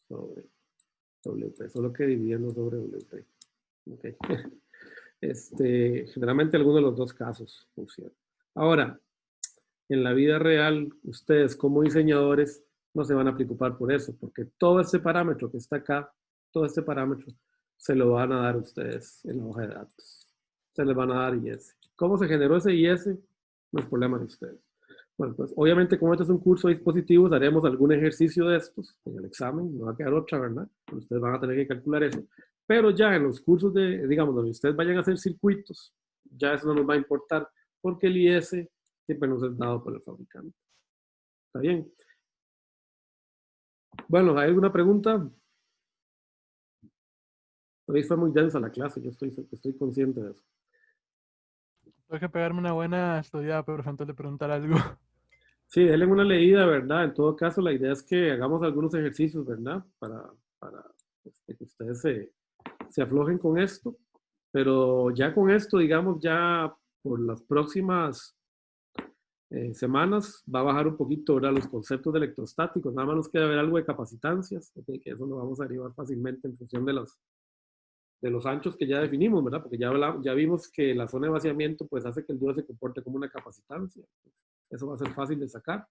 Speaker 1: Sobre WP, solo que dividiendo sobre WP. Okay. Generalmente alguno de los dos casos funciona. Ahora, en la vida real, ustedes como diseñadores no se van a preocupar por eso, porque todo este parámetro que está acá, todo este parámetro, se lo van a dar ustedes en la hoja de datos. Se les van a dar IS. ¿Cómo se generó ese IS? No es problema de ustedes. Bueno, pues obviamente como este es un curso de dispositivos, haremos algún ejercicio de estos en el examen, no va a quedar otra, ¿verdad? Ustedes van a tener que calcular eso. Pero ya en los cursos de, digamos, donde ustedes vayan a hacer circuitos, ya eso no nos va a importar, porque el IS siempre nos es dado por el fabricante. ¿Está bien? Bueno, ¿hay alguna pregunta? Hoy fue muy densa la clase, yo estoy consciente de eso.
Speaker 2: Tengo que pegarme una buena estudiada, pero antes de preguntar algo.
Speaker 1: Sí, denle una leída, ¿verdad? En todo caso, la idea es que hagamos algunos ejercicios, ¿verdad? Para que ustedes se aflojen con esto. Pero ya con esto, digamos, ya por las próximas semanas va a bajar un poquito, ¿verdad? Los conceptos de electrostáticos. Nada más nos queda ver algo de capacitancias, ¿okay? Que eso lo vamos a derivar fácilmente en función de los anchos que ya definimos, ¿verdad? Porque ya vimos que la zona de vaciamiento pues hace que el diodo se comporte como una capacitancia. Eso va a ser fácil de sacar.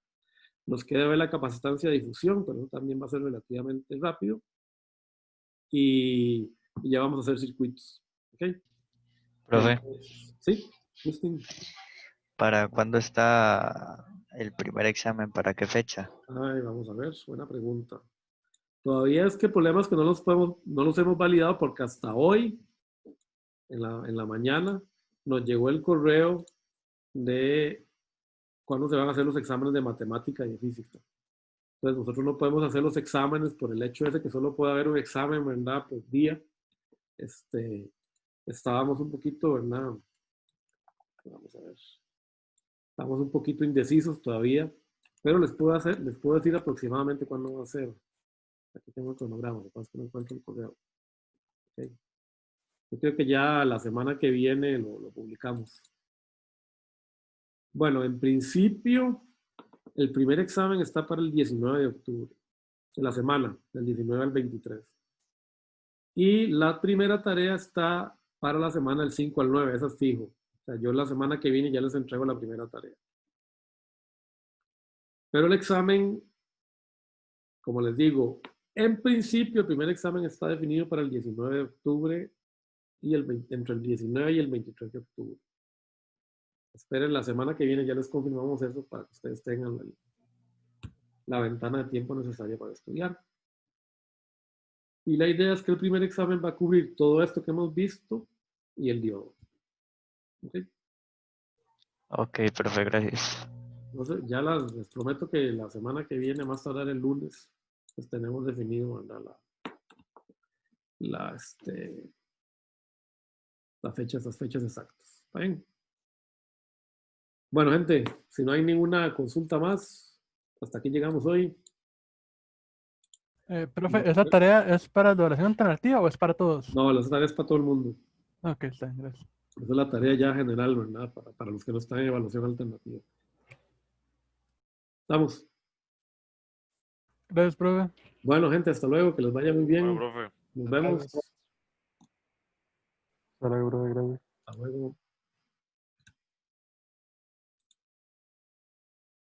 Speaker 1: Nos queda ver la capacitancia de difusión, pero eso también va a ser relativamente rápido. Y ya vamos a hacer circuitos. ¿Ok?
Speaker 4: Profe,
Speaker 1: Sí, Justin.
Speaker 4: ¿para cuándo está el primer examen? ¿Para qué fecha?
Speaker 1: Ay, vamos a ver, buena pregunta. Todavía es que el problema es que no los hemos validado porque hasta hoy, en la mañana, nos llegó el correo de cuándo se van a hacer los exámenes de matemática y de física. Entonces, nosotros no podemos hacer los exámenes por el hecho de que solo puede haber un examen, ¿verdad?, por día. Estábamos un poquito, ¿verdad? Vamos a ver. Estamos un poquito indecisos todavía, pero les puedo decir aproximadamente cuándo va a ser. Aquí tengo el cronograma, lo que pasa es que no encuentro el correo. Okay. Yo creo que ya la semana que viene lo publicamos. Bueno, en principio, el primer examen está para el 19 de octubre, en la semana, del 19 al 23. Y la primera tarea está para la semana del 5 al 9, esa es fijo. O sea, yo la semana que viene ya les entrego la primera tarea. Pero el examen, como les digo, en principio el primer examen está definido para el 19 de octubre y entre el 19 y el 23 de octubre. Esperen, la semana que viene ya les confirmamos eso para que ustedes tengan la ventana de tiempo necesaria para estudiar. Y la idea es que el primer examen va a cubrir todo esto que hemos visto y el diodo. ¿Okay?
Speaker 4: Ok, profe, gracias.
Speaker 1: Entonces, ya les prometo que la semana que viene, más tardar el lunes, pues tenemos definido, ¿verdad?, las fechas exactas. ¿Está bien? Bueno, gente, si no hay ninguna consulta más, hasta aquí llegamos hoy.
Speaker 2: Profe, ¿esa tarea es para evaluación alternativa o es para todos?
Speaker 1: No, la tarea es para todo el mundo.
Speaker 2: Ok, está bien, gracias.
Speaker 1: Esa es la tarea ya general, ¿verdad? Para los que no están en evaluación alternativa. Estamos.
Speaker 2: Gracias, profe.
Speaker 1: Bueno, gente, hasta luego. Que les vaya muy bien.
Speaker 3: Bueno, profe.
Speaker 1: Nos vemos.
Speaker 2: Hasta luego, profe, gracias.
Speaker 1: Hasta luego.